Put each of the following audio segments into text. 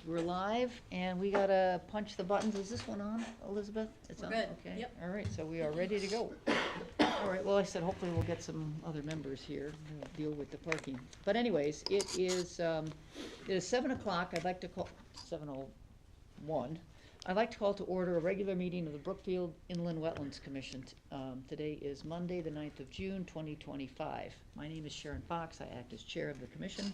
we're live, and we gotta punch the buttons. Is this one on, Elizabeth? It's We're on? good. Okay. Yep. All right, so we are ready to go. All right, well, I said hopefully we'll get some other members here to deal with the parking. But anyways, it is 7 o'clock. I'd like to call, 7:01. I'd like to call to order a regular meeting of the Brookfield Inland Wetlands Commission. Today is Monday, the 9th of June, 2025. My name is Sharon Fox. I act as chair of the commission.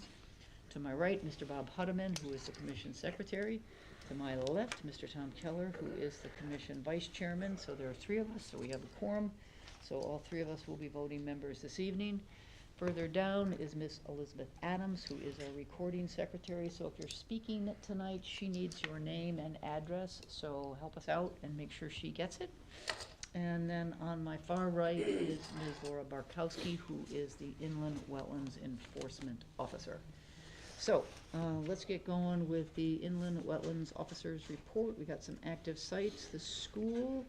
To my right, Mr. Bob Hudeman, who is the commission secretary. To my left, Mr. Tom Keller, who is the commission vice chairman. So there are three of us, so we have a quorum. So all three of us will be voting members this evening. Further down is Miss Elizabeth Adams, who is our recording secretary. So if you're speaking tonight, she needs your name and address, so help us out and make sure she gets it. And then on my far right is Ms. Laura Barkowski, who is the Inland Wetlands Enforcement Officer. So, let's get going with the Inland Wetlands Officer's report. We got some active sites. The school,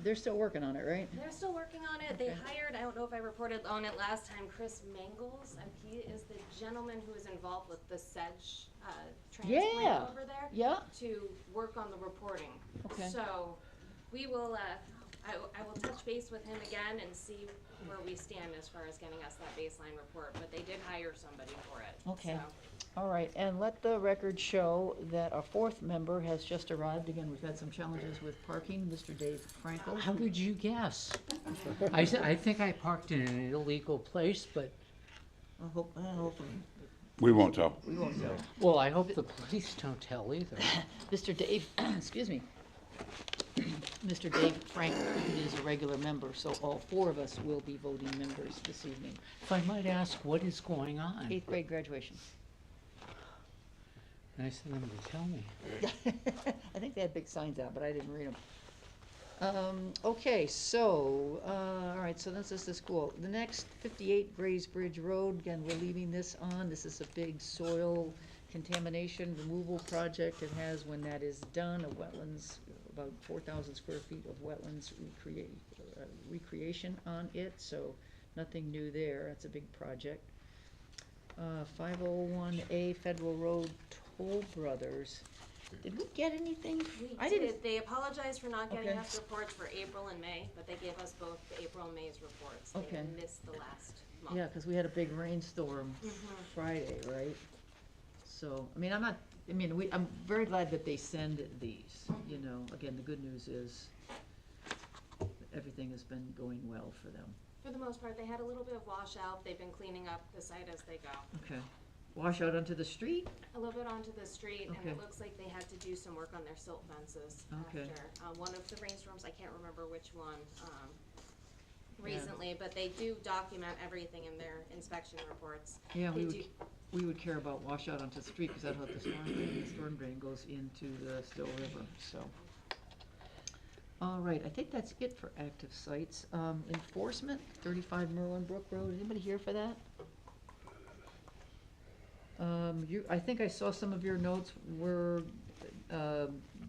they're still working on it, right? They're still working on it. Okay. They hired, I don't know if I reported on it last time, Chris Mangles, and he is the gentleman who is involved with the sedge transplant Yeah. over there. Yeah. To work on the reporting. Okay. So, we will, I will touch base with him again and see where we stand as far as getting us that baseline report, but they did hire somebody for it. Okay. So. All right, and let the record show that a fourth member has just arrived. Again, we've had some challenges with parking. Mr. Dave Frankel. How did you guess? I think I parked in an illegal place, but, I hope, We won't tell. we won't know. well, I hope the police don't tell either. Mr. Dave, excuse me, Mr. Dave Frankel is a regular member, so all four of us will be voting members this evening. If I might ask, what is going on? 8th grade graduation. Nice of them to tell me. I think they had big signs out, but I didn't read them. Okay, so, all right, so this is the school. The next 58 Grays Bridge Road, again, we're leaving this on. This is a big soil contamination removal project. It has, when that is done, a wetlands, about 4,000 square feet of wetlands recreation on it, so nothing new there. That's a big project. 501A Federal Road, Toll Brothers. Did we get anything? I We didn't. did. They apologized for not getting Okay. us reports for April and May, but they gave us both the April and May's reports. Okay. They missed the last month. Yeah, because we had a big rainstorm Friday, right? So, I mean, I'm very glad that they send these, you know. Again, the good news is everything has been going well for them. For the most part, they had a little bit of washout. They've been cleaning up the site as they go. Okay. Wash out onto the street? A little bit onto the street, and Okay. it looks like they had to do some work on their silt fences Okay. after one of the rainstorms. I can't remember which one recently, but they do document everything in their inspection reports. Yeah, They we would care about washout onto the street, because that's how the storm drain goes into the Still River, so. All right, I think that's it for active sites. Enforcement, 35 Merlin Brook Road, anybody here for that? I think I saw some of your notes were,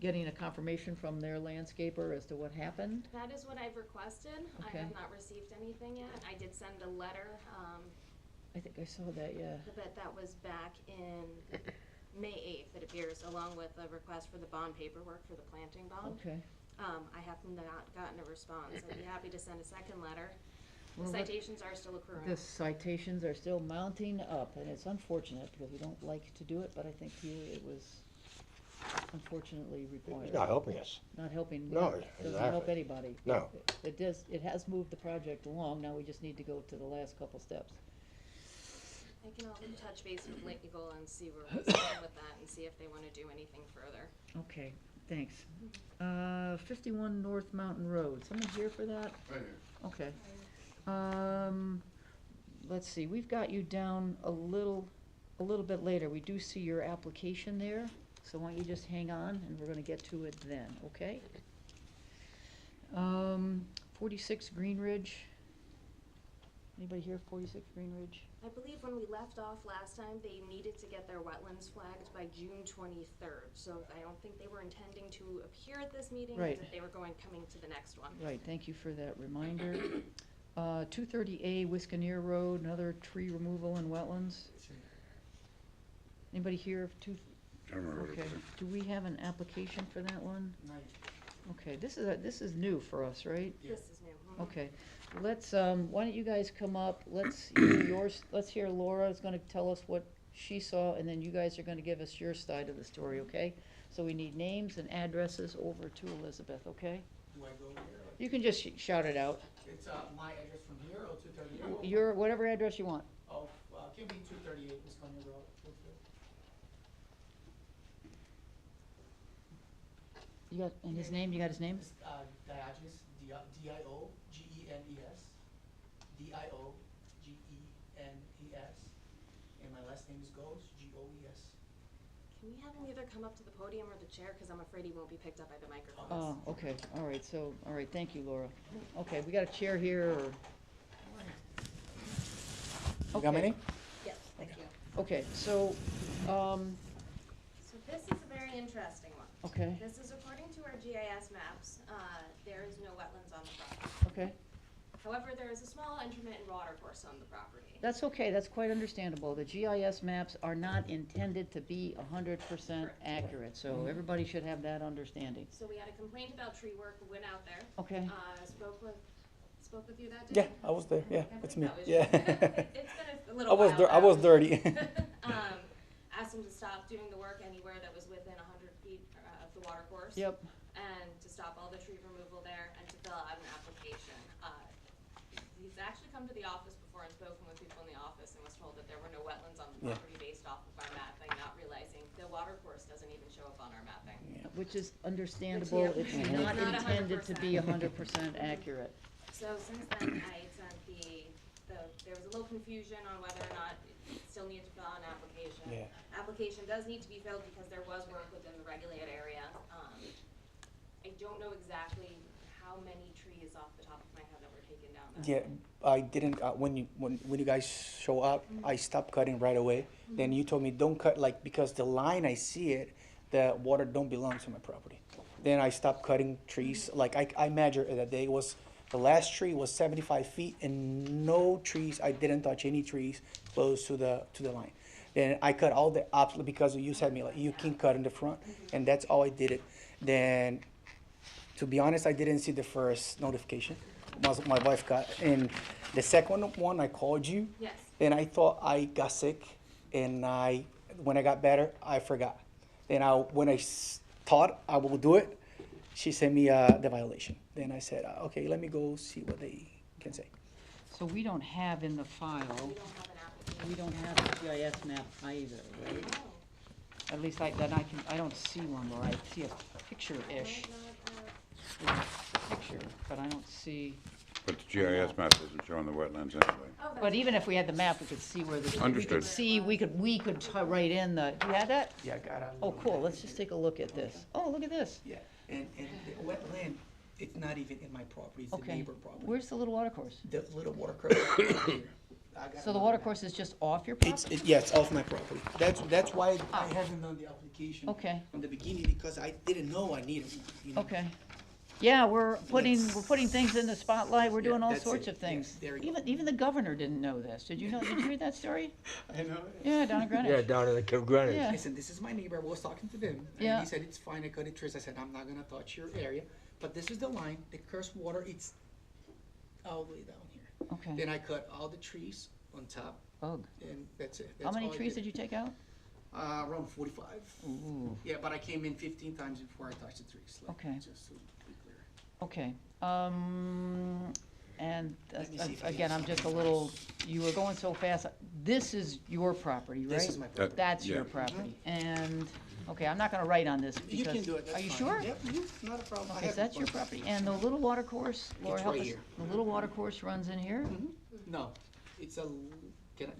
getting a confirmation from their landscaper as to what happened. That is what I've requested. Okay. I have not received anything yet. I did send a letter, I think I saw that, yeah. but that was back in May 8th, it appears, along with a request for the bond paperwork for the planting bond. Okay. I have not gotten a response. I'd be happy to send a second letter. The Well, what- citations are still accruing. The citations are still mounting up, and it's unfortunate, because we don't like to do it, but I think here it was unfortunately required. It's not helping us. Not helping, No, doesn't help exactly. anybody. No. It has moved the project along, now we just need to go to the last couple steps. I can also touch base with legal and see where we stand with that and see if they want to do anything further. Okay, thanks. 51 North Mountain Road, someone here for that? Right here. Okay. Let's see, we've got you down a little bit later. We do see your application there, so why don't you just hang on, and we're gonna get to it then, okay? 46 Green Ridge. Anybody here, 46 Green Ridge? I believe when we left off last time, they needed to get their wetlands flagged by June 23rd. So I don't think they were intending to appear at this meeting, Right. that they were coming to the next one. Right, thank you for that reminder. 230A Wisconsin Road, another tree removal in wetlands. Anybody here of two? I don't remember what it Okay, was. do we have an application for that one? Nice. Okay, this is new for us, right? This is new. Okay, let's, why don't you guys come up, let's hear yours, let's hear Laura's gonna tell us what she saw, and then you guys are gonna give us your side of the story, okay? So we need names and addresses over to Elizabeth, okay? Do I go here? You can just shout it out, It's, my address from here or 238? your, whatever address you want. Oh, give me 238 Wisconsin Road. You got, and his name, you got his name? It's, Diogenes, D-I-O-G-E-N-E-S, D-I-O-G-E-N-E-S, and my last name is Goes, G-O-E-S. Can we have him either come up to the podium or the chair, because I'm afraid he won't be picked up by the microphone. Oh, okay, all right, so, all right, thank you, Laura. Okay, we got a chair here, or? You got my Okay. name? Yes, thank you. Okay, so, So this is a very interesting one. okay, This is according to our GIS maps, there is no wetlands on the property. okay. However, there is a small intermittent water course on the property. That's okay, that's quite understandable. The GIS maps are not intended to be 100% accurate, so everybody should have that understanding. So we had a complaint about tree work, went out there, Okay, spoke with you that day? Yeah, I was there, yeah, it's me, That was yeah. you. It's been a little while I was now. dirty. Asked him to stop doing the work anywhere that was within 100 feet of the water course. yep, And to stop all the tree removal there and to fill out an application. He's actually come to the office before and spoken with people in the office and was told that there were no wetlands on the Yeah. property based off of our mapping, not realizing the water course doesn't even show up on our mapping. which is understandable. Which, It's yeah, not not intended to be 100%. 100% accurate. So since then, I sent there was a little confusion on whether or not it still needed to fill out an application. Yeah. Application does need to be filled because there was work within the regulated area. I don't know exactly how many trees off the top of my head that were taken down. that Yeah, day. I didn't, when you guys show up, I stopped cutting right away. Then you told me, don't cut, like, because the line, I see it, the water don't belong to my property. Then I stopped cutting trees, like, I measured that day, the last tree was 75 feet and no trees, I didn't touch any trees close to the line. Then I cut all the opposite, because you said me, like, you can cut in the front, and that's all I did it. Then, to be honest, I didn't see the first notification. My wife got, and the second one, I called you. Yes. Then I thought I got sick, and when I got better, I forgot. Then when I thought I will do it, she sent me the violation. Then I said, okay, let me go see what they can say. So we don't have in the file, We don't have an application. we don't have a GIS map either, right? No. At least I don't see one, Laura. I see a picture-ish, Might not, picture, but I don't see. But the GIS map isn't showing the wetlands anyway. oh, that's But even if we had the map, we could see where the, we could Understood. see, we could write in the, do you have that? Yeah, I got it. Oh, cool, let's just take a look at this. Oh, look at this. Yeah, and the wetland, it's not even in my property, it's the Okay. neighbor property. Where's the little water course? The little water course. So the water course is just off your property? Yeah, it's off my property. That's why I haven't done the application. Okay. From the beginning, because I didn't know I needed one, you know? Okay. Yeah, we're putting things in the spotlight, we're Yeah, doing all that's sorts it. of things. Yeah, there you go. Even the governor didn't know this. Did you read that story? I know. Yeah, down in Greenwich. Yeah, down in the Greenwich. Yeah. Listen, this is my neighbor, I was talking to them, Yeah. and he said, it's fine, I cut it trees, I said, I'm not gonna touch your area, but this is the line, the cursed water, it's all the way down here. Okay, Then I cut all the trees on top, bug. and that's it. How That's many all I trees did you take out? Around 45. Ooh, Yeah, but I came in 15 times before I touched the trees, like, Okay. just to be clear. okay. And Let me see if I again, have I'm just a something little, else. you were going so fast. This is your property, right? This is my property. That's your Yeah. property. And, okay, I'm not gonna write on this You because. can do it, that's Are you fine. sure? Yep, not a problem. I Okay, have so that's your one. property. And the little water course, Laura, It's help right us. here. The little water course runs in here? Mhm. No, it's do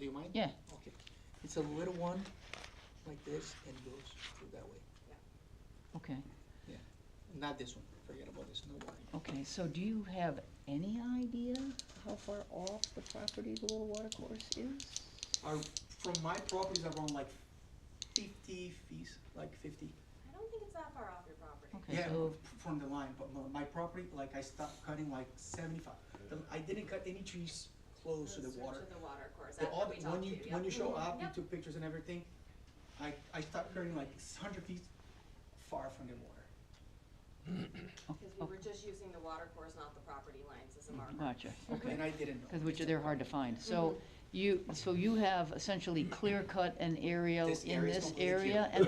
you mind? Yeah. Okay, it's a little one, like this, and goes through that way. Okay, Not this one, forget about this, no water. okay, so do you have any idea how far off the property the little water course is? From my property is around like 50 feet, like 50. I don't think it's that far off your property. Okay, Yeah, so, from the line, but my property, like I stopped cutting like 75. I didn't cut any trees close to the Closer water. To the water course, The after other- we talked to you, when you show yep. up, you Yep. took pictures and everything, I stopped cutting like 100 feet far from the water. Because we were just using the water course, not the property lines as a marker. Gotcha, okay. And I didn't know. Because which they're hard to find. So you have essentially clear cut an area This in area is this completely area, and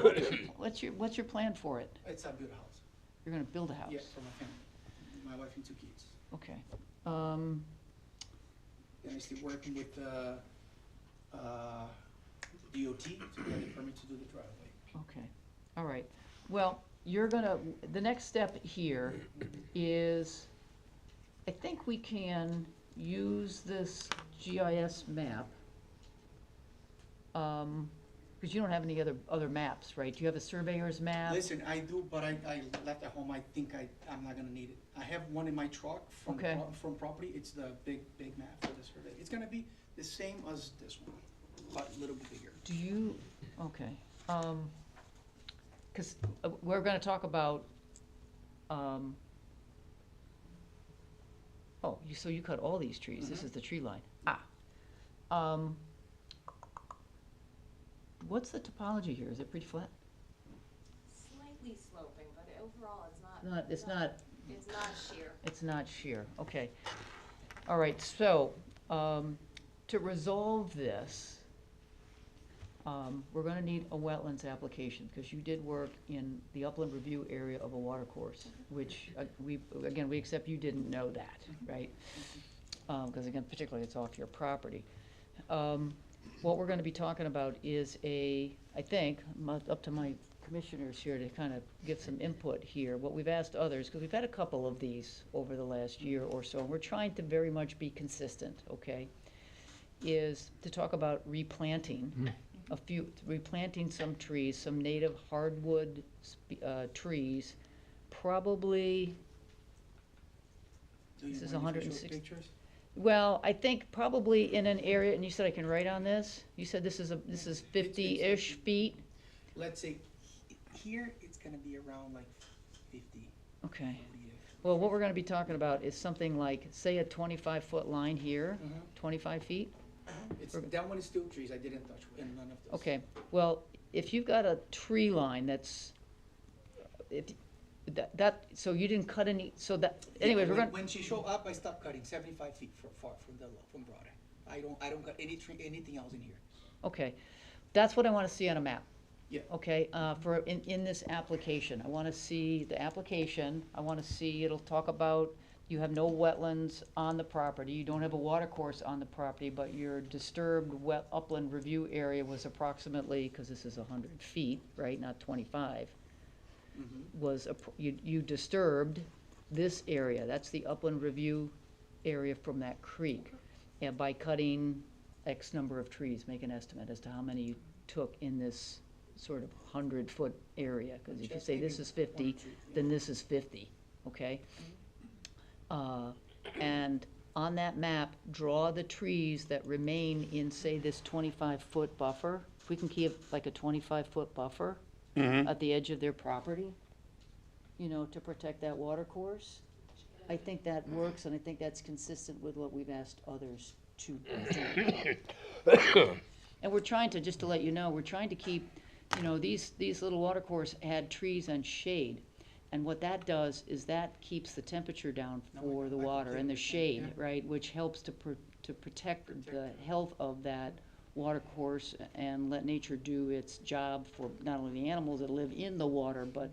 what's your plan for it? It's a beautiful house. You're gonna build a house? Yeah, for my family, my wife and 2 kids. Okay. And I still working with DOT to get a permit to do the driveway. Okay, all right. Well, the next step here is, I think we can use this GIS map. Because you don't have any other maps, right? Do you have a surveyor's map? Listen, I do, but I left at home. I think I'm not gonna need it. I have one in my truck from Okay. from property. It's the big map for the survey. It's gonna be the same as this one, but a little bit bigger. Do you, okay, because we're gonna talk about, so you cut all these trees, this is the tree line, what's the topology here, is it pretty flat? Slightly sloping, but overall it's not. It's not, It's not sheer. it's not sheer, okay. All right, so, to resolve this, we're gonna need a wetlands application, because you did work in the upland review area of a water course, which, we accept you didn't know that, right? Because again, particularly it's off your property. What we're gonna be talking about is I think, up to my commissioners here to kind of get some input here, what we've asked others, because we've had a couple of these over the last year or so, and we're trying to very much be consistent, okay? Is to talk about replanting replanting some trees, some native hardwood trees, probably, Do you This is mind if I show 160 pictures? well, I think probably in an area, and you said I can write on this? You said this is 50-ish feet? Let's say here it's gonna be around like 50. Okay. 40-ish. Well, what we're gonna be talking about is something like, say, a 25-foot line here, Mhm. 25 feet? That one is still trees. I didn't touch, and none of this. Okay, well, if you've got a tree line that's, so you didn't cut any, so that, anyways, we're gonna, When she showed up, I stopped cutting 75 feet far from broader. I don't cut anything else in here. okay, that's what I wanna see on a map. Yeah. Okay, in this application, I wanna see the application, I wanna see, it'll talk about, you have no wetlands on the property, you don't have a water course on the property, but your disturbed upland review area was approximately, cause this is 100 feet, right, not 25, you disturbed this area, that's the upland review area from that creek. And by cutting X number of trees, make an estimate as to how many you took in this sort of 100-foot area, because if you say this is 50, then this is 50, okay? And on that map, draw the trees that remain in, say, this 25-foot buffer. If we can keep like a 25-foot buffer at the edge of their property, to protect that water course, I think that works, and I think that's consistent with what we've asked others to do. And we're trying to, just to let you know, we're trying to keep, these little water course had trees and shade. And what that does is that keeps the temperature down for the water and the shade, right? Which helps to protect the health of that water course and let nature do its job for not only the animals that live in the water, but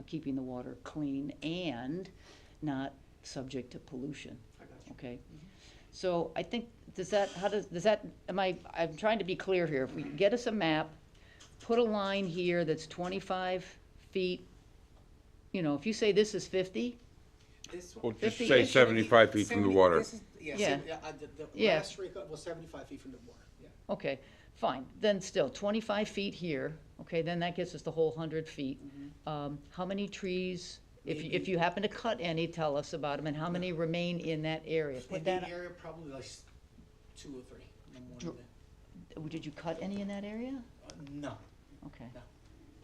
keeping the water clean and not subject to pollution, I got you. okay? So I think, I'm trying to be clear here. If we get us a map, put a line here that's 25 feet, if you say this is 50, This Well, one. just 50 say -ish. 75 feet from the water. This is, Yeah. the Yeah. last tree cut was 75 feet from the water. Yeah. okay, fine. Then still, 25 feet here, okay, then that gets us the whole 100 feet. How many trees, if Maybe- you happen to cut any, tell us about them, and how many remain in that area? In Put the that, area, probably like 2 or 3. No more Dr- than did you cut any in that area? that. No. Okay.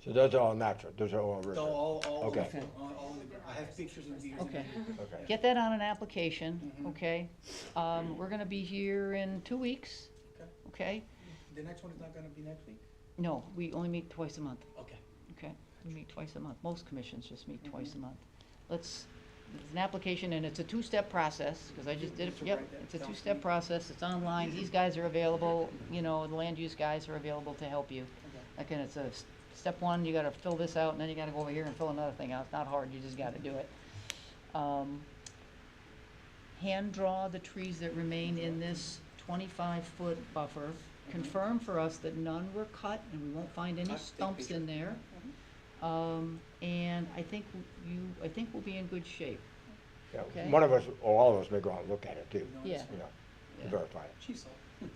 So those are all natural, those are all No, real. all Okay. all in the ground. I have pictures and videos. Okay. Okay. Get that on an application, okay? We're gonna be here in 2 weeks, Okay. okay? The next one is not gonna be next week? No, we only meet twice a month. Okay. Okay, we meet twice a month. Most commissions just meet twice a month. It's an application and it's a two-step process, because I just did it, So yep, write that it's a down. two-step process, it's online, these guys are available, you know, the land use guys are available to help you. Again, it's step one, you gotta fill this out, and then you gotta go over here and fill another thing out, it's not hard, you just gotta do it. Hand draw the trees that remain in this 25-foot buffer, confirm for us that none were cut, and we won't find any Cut, take stumps in there. And I think we'll be in good shape. Yeah, Okay. one of us, or all of us may go out and look at it too. Yeah. You know, Yeah. to verify it. She saw. Okay.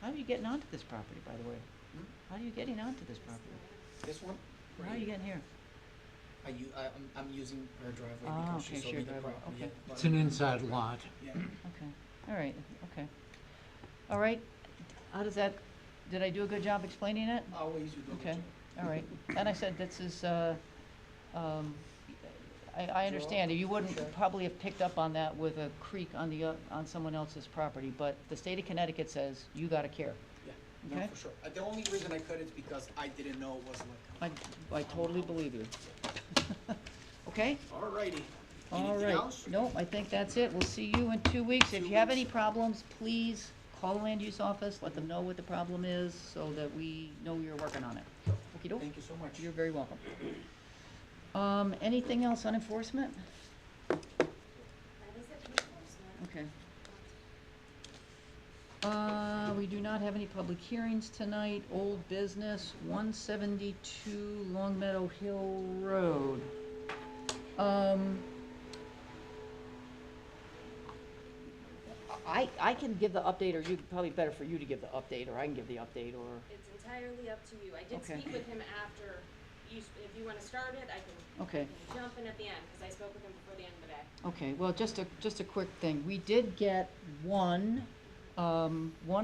How are you getting onto this property, by the way? How are you getting onto this property? This one? How are you getting here? I'm using her driveway Ah, because she okay, showed shared me the driveway, property. okay. Yeah, It's an inside lot. Yeah. Okay, all right, okay. All right, how does that, did I do a good job explaining it? Always you do. a good Okay, job. all right. And I said this is, I understand, you wouldn't probably have picked up on that with a creek on on someone else's property, but the state of Connecticut says you gotta care. Yeah, no, Okay. for sure. The only reason I cut it is because I didn't know it was like. I totally believe you. Okay? Alrighty. All Anything right. else? Nope, I think that's it. We'll see you in 2 weeks. If 2 you have weeks. any problems, please call the land use office, let them know what the problem is, so that we know you're working on it. Okey-doke? Thank you so much. You're very welcome. Anything else on enforcement? That is it for enforcement. Okay. We do not have any public hearings tonight. Old business, 172 Long Meadow Hill Road. I can give the update, or you, probably better for you to give the update, or I can give the update, or, It's entirely up to you. I did Okay. speak with him after, if you wanna start it, I okay. can jump in at the end, cause I spoke with him before the end of the day. Okay, well, just a quick thing. We did get one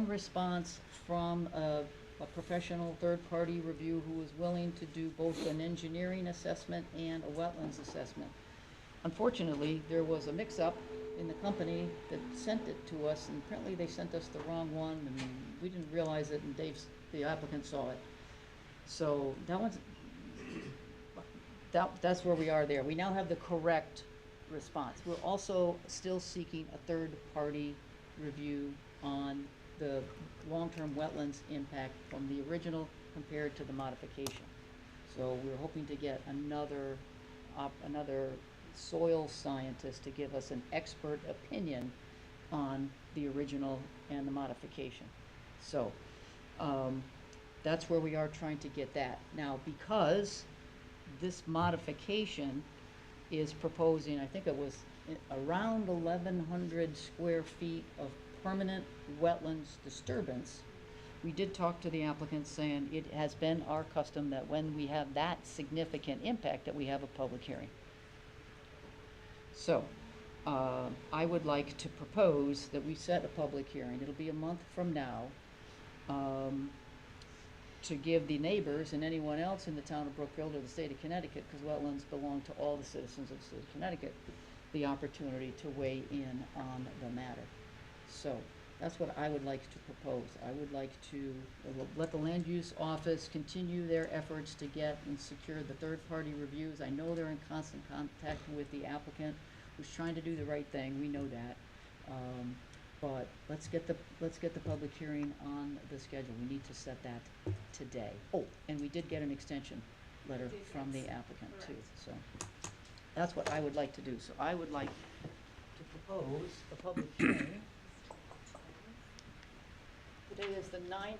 response from a professional third-party review who was willing to do both an engineering assessment and a wetlands assessment. Unfortunately, there was a mix-up in the company that sent it to us, and apparently they sent us the wrong one, and we didn't realize it, and the applicant saw it. So that's where we are there. We now have the correct response. We're also still seeking a third-party review on the long-term wetlands impact from the original compared to the modification. So we're hoping to get another soil scientist to give us an expert opinion on the original and the modification. So, that's where we are trying to get that. Now, because this modification is proposing, I think it was around 1,100 square feet of permanent wetlands disturbance, we did talk to the applicant saying it has been our custom that when we have that significant impact, that we have a public hearing. So, I would like to propose that we set a public hearing, it'll be a month from now, to give the neighbors and anyone else in the town of Brookfield or the state of Connecticut, because wetlands belong to all the citizens of the state of Connecticut, the opportunity to weigh in on the matter. So, that's what I would like to propose. I would like to let the land use office continue their efforts to get and secure the third-party reviews. I know they're in constant contact with the applicant, who's trying to do the right thing, we know that. But let's get the public hearing on the schedule. We need to set that today. Oh, and we did get an extension letter from the applicant too, so. That's what I would like to do. So I would like to propose a public hearing. Today is the 9th.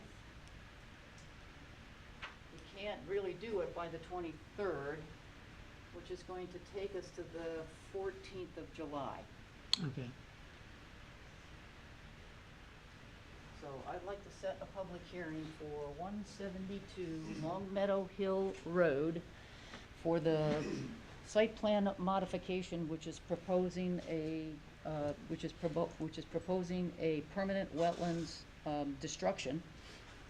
We can't really do it by the 23rd, which is going to take us to the 14th of July. Okay. So I'd like to set a public hearing for 172 Long Meadow Hill Road for the site plan modification, which is proposing a permanent wetlands destruction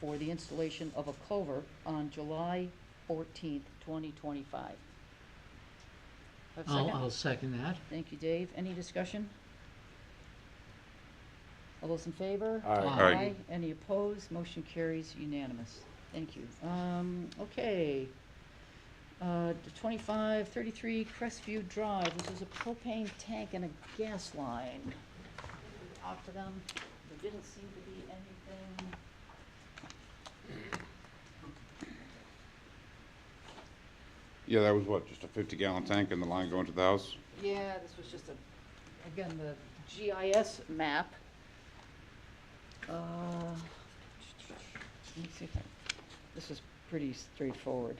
for the installation of a culvert on July 14th, 2025. Have a second? I'll second that. Thank you, Dave. Any discussion? All those in favor? Aye. Aye. Aye. Any opposed? Motion carries unanimous. Thank you. Okay. The 2533 Crestview Drive, this is a propane tank and a gas line. Talked to them, there didn't seem to be anything. Yeah, that was what, just a 50-gallon tank and the line going to the house? Yeah, this was just again, the GIS map. Let me see if this is pretty straightforward.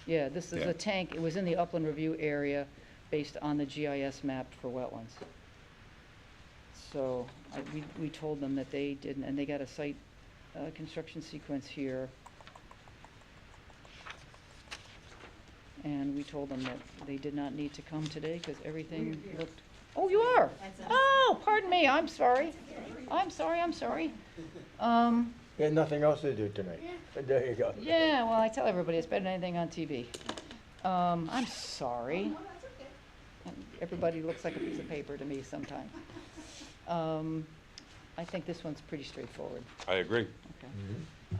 Yeah, this is Yeah. the tank, it was in the upland review area based on the GIS map for wetlands. So, we told them that they didn't, and they got a site, construction sequence here. And we told them that they did not need to come today, because everything looked, oh, you are? Oh, pardon me, I'm sorry. I'm sorry. You had nothing else to do tonight. There you go. Yeah, well, I tell everybody it's better than anything on TV. I'm sorry. Everybody looks like a piece of paper to me sometimes. I think this one's pretty straightforward. I agree. Okay.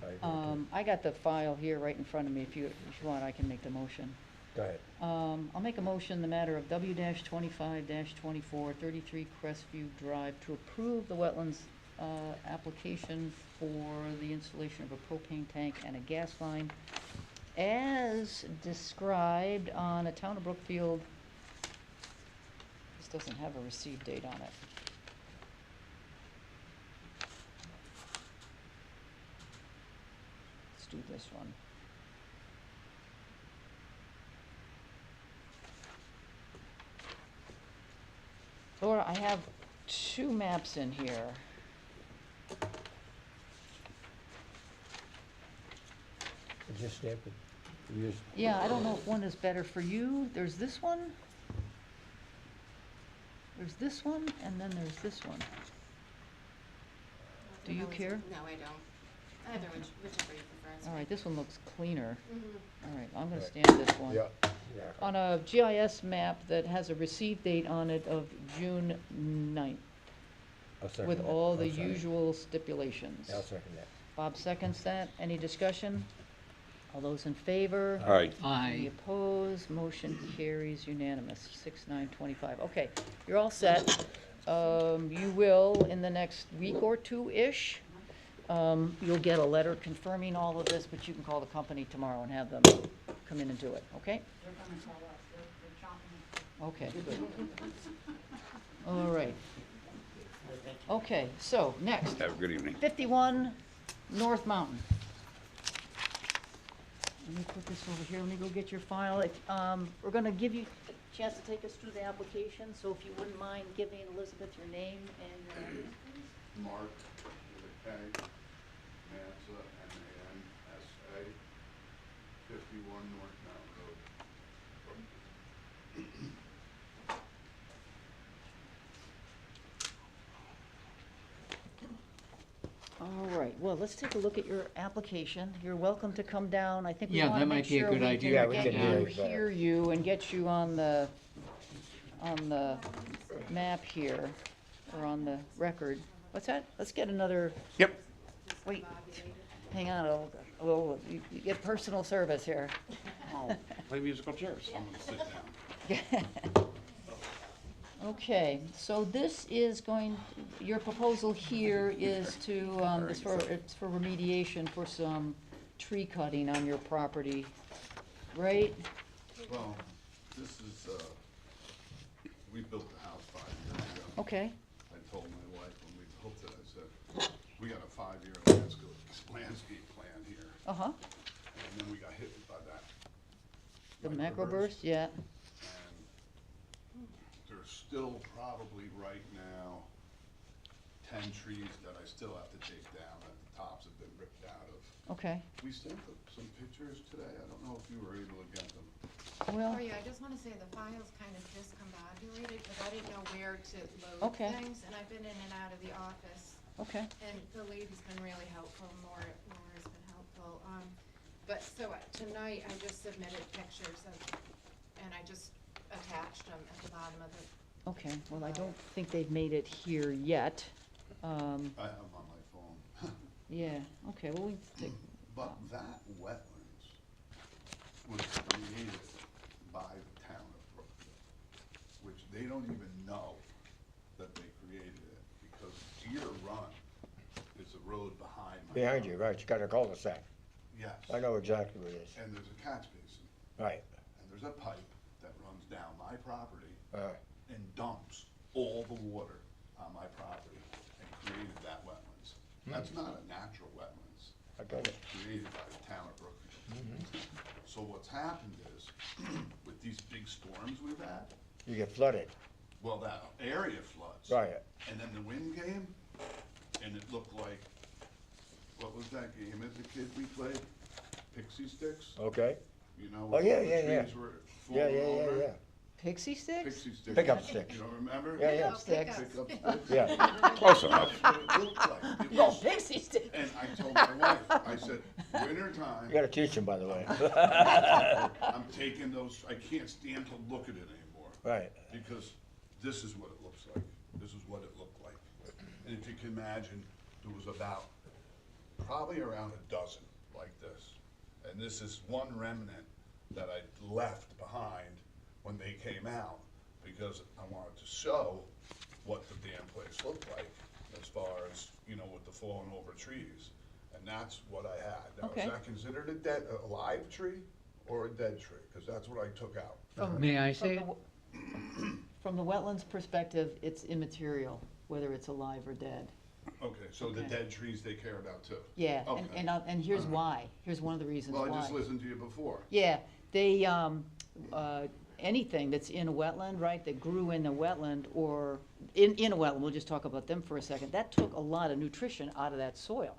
I agree too. I got the file here right in front of me. If you want, I can make the motion. Go ahead. I'll make a motion in the matter of W-25-24, 33 Crestview Drive, to approve the wetlands application for the installation of a propane tank and a gas line as described on a Town of Brookfield. This doesn't have a receipt date on it. Let's do this one. Laura, I have two maps in here. Just stamp it. You just, Yeah, I don't know if one is better for you. There's this one. There's this one, and then there's this one. Do you care? No, I don't. Either whichever you prefer. is All fine. right, this one looks cleaner. All right, I'm gonna Right. stamp this one. yeah, yeah. On a GIS map that has a receive date on it of June 9th, I'll second with that. all the I'll second it. usual stipulations. I'll second that. Bob seconds that. Any discussion? All those in favor? All right. Any Aye. opposed? Motion carries unanimous, 6/9/25. Okay, you're all set. You will, in the next week or two-ish, you'll get a letter confirming all of this, but you can call the company tomorrow and have them come in and do it, okay? They're gonna tell us, they're chomping. Okay, good. All right. Okay, so, next, Have a good evening. 51 North Mountain. Let me put this over here, let me go get your file. We're gonna give you a chance to take us through the application, so if you wouldn't mind giving Elizabeth your name and your address, please. Mark with a K, Mansa, M-A-N-S-A, 51 North Mountain Road. All right, well, let's take a look at your application. You're welcome to come down. I think we Yeah, wanna that make might be a sure good we idea. Yeah, can we get can hear you, you better. hear you and get you on the map here, or on the record. What's that? Let's get another, Yep. wait, hang on, you get personal service here. Oh, play musical chairs. I'm gonna sit down. Okay, so this is going, your proposal here is to, it's for remediation for some tree cutting on your property, right? Well, this is, we built the house 5 years ago. Okay, I told my wife when we built it, I said, we got a 5-year landscape plan here. uh-huh, And then we got hit by that. the macroburst, yeah, And there's still probably right now 10 trees that I still have to take down, that the tops have been ripped out of. okay, We sent some pictures today, I don't know if you were able to get them. well, Oh, yeah, I just wanna say the file's kind of discombobulated, because I didn't know where to load Okay. things, and I've been in and out of the office, okay, and the lady's been really helpful, Laura's been helpful, but so tonight I just submitted pictures of, and I just attached them at the bottom of the, okay, well, I don't think they've made it here yet. I have them on my phone. Yeah, okay, well, we take, But that created by the town of Brookfield, which they don't even know that they created it, because Deer Run is a road behind my. Behind you, property. right, you got a cul-de-sac. Yes. I know exactly where it is. And there's a catch basin, Right. and there's a pipe that runs down my property Uh, and dumps all the water on my property and created that wetlands. That's not a natural wetlands. I got it. Created by the town of Brookfield. So what's happened is, with these big storms we've had, You get flooded. well, that area floods. Right. And then the wind came, and it looked like, what was that game as a kid we played? Pixie sticks, Okay. you know? Oh, yeah, where the yeah, yeah. trees were Yeah, falling yeah, over? yeah, yeah. Pixie sticks? Pixie sticks. Pickup sticks. You don't remember? Yeah, yeah. Oh, Sticks. pickups. Pickup sticks. Yeah. Close enough. That's what it looked like. It No, was- pixie sticks. And I told my wife, I said, winter time. You gotta teach them, by the way. I'm taking those, I can't stand to look at it anymore. Right. Because this is what it looks like. This is what it looked like. And if you can imagine, there was about, probably around a dozen like this. And this is one remnant that I left behind when they came out, because I wanted to show what the damn place looked like as far as, you know, with the fallen over trees. And that's what I had. Now, Okay. is that considered a live tree or a dead tree? Because that's what I took out. May I From say the it? w- From the wetlands perspective, it's immaterial, whether it's alive or dead. Okay, so the Okay. dead trees they care about too? Yeah, Okay. and here's why, here's one of the reasons why. Well, I just listened to you before. Yeah, they, anything that's in a wetland, right, that grew in the wetland or in a wetland, we'll just talk about them for a second, that took a lot of nutrition out of that soil.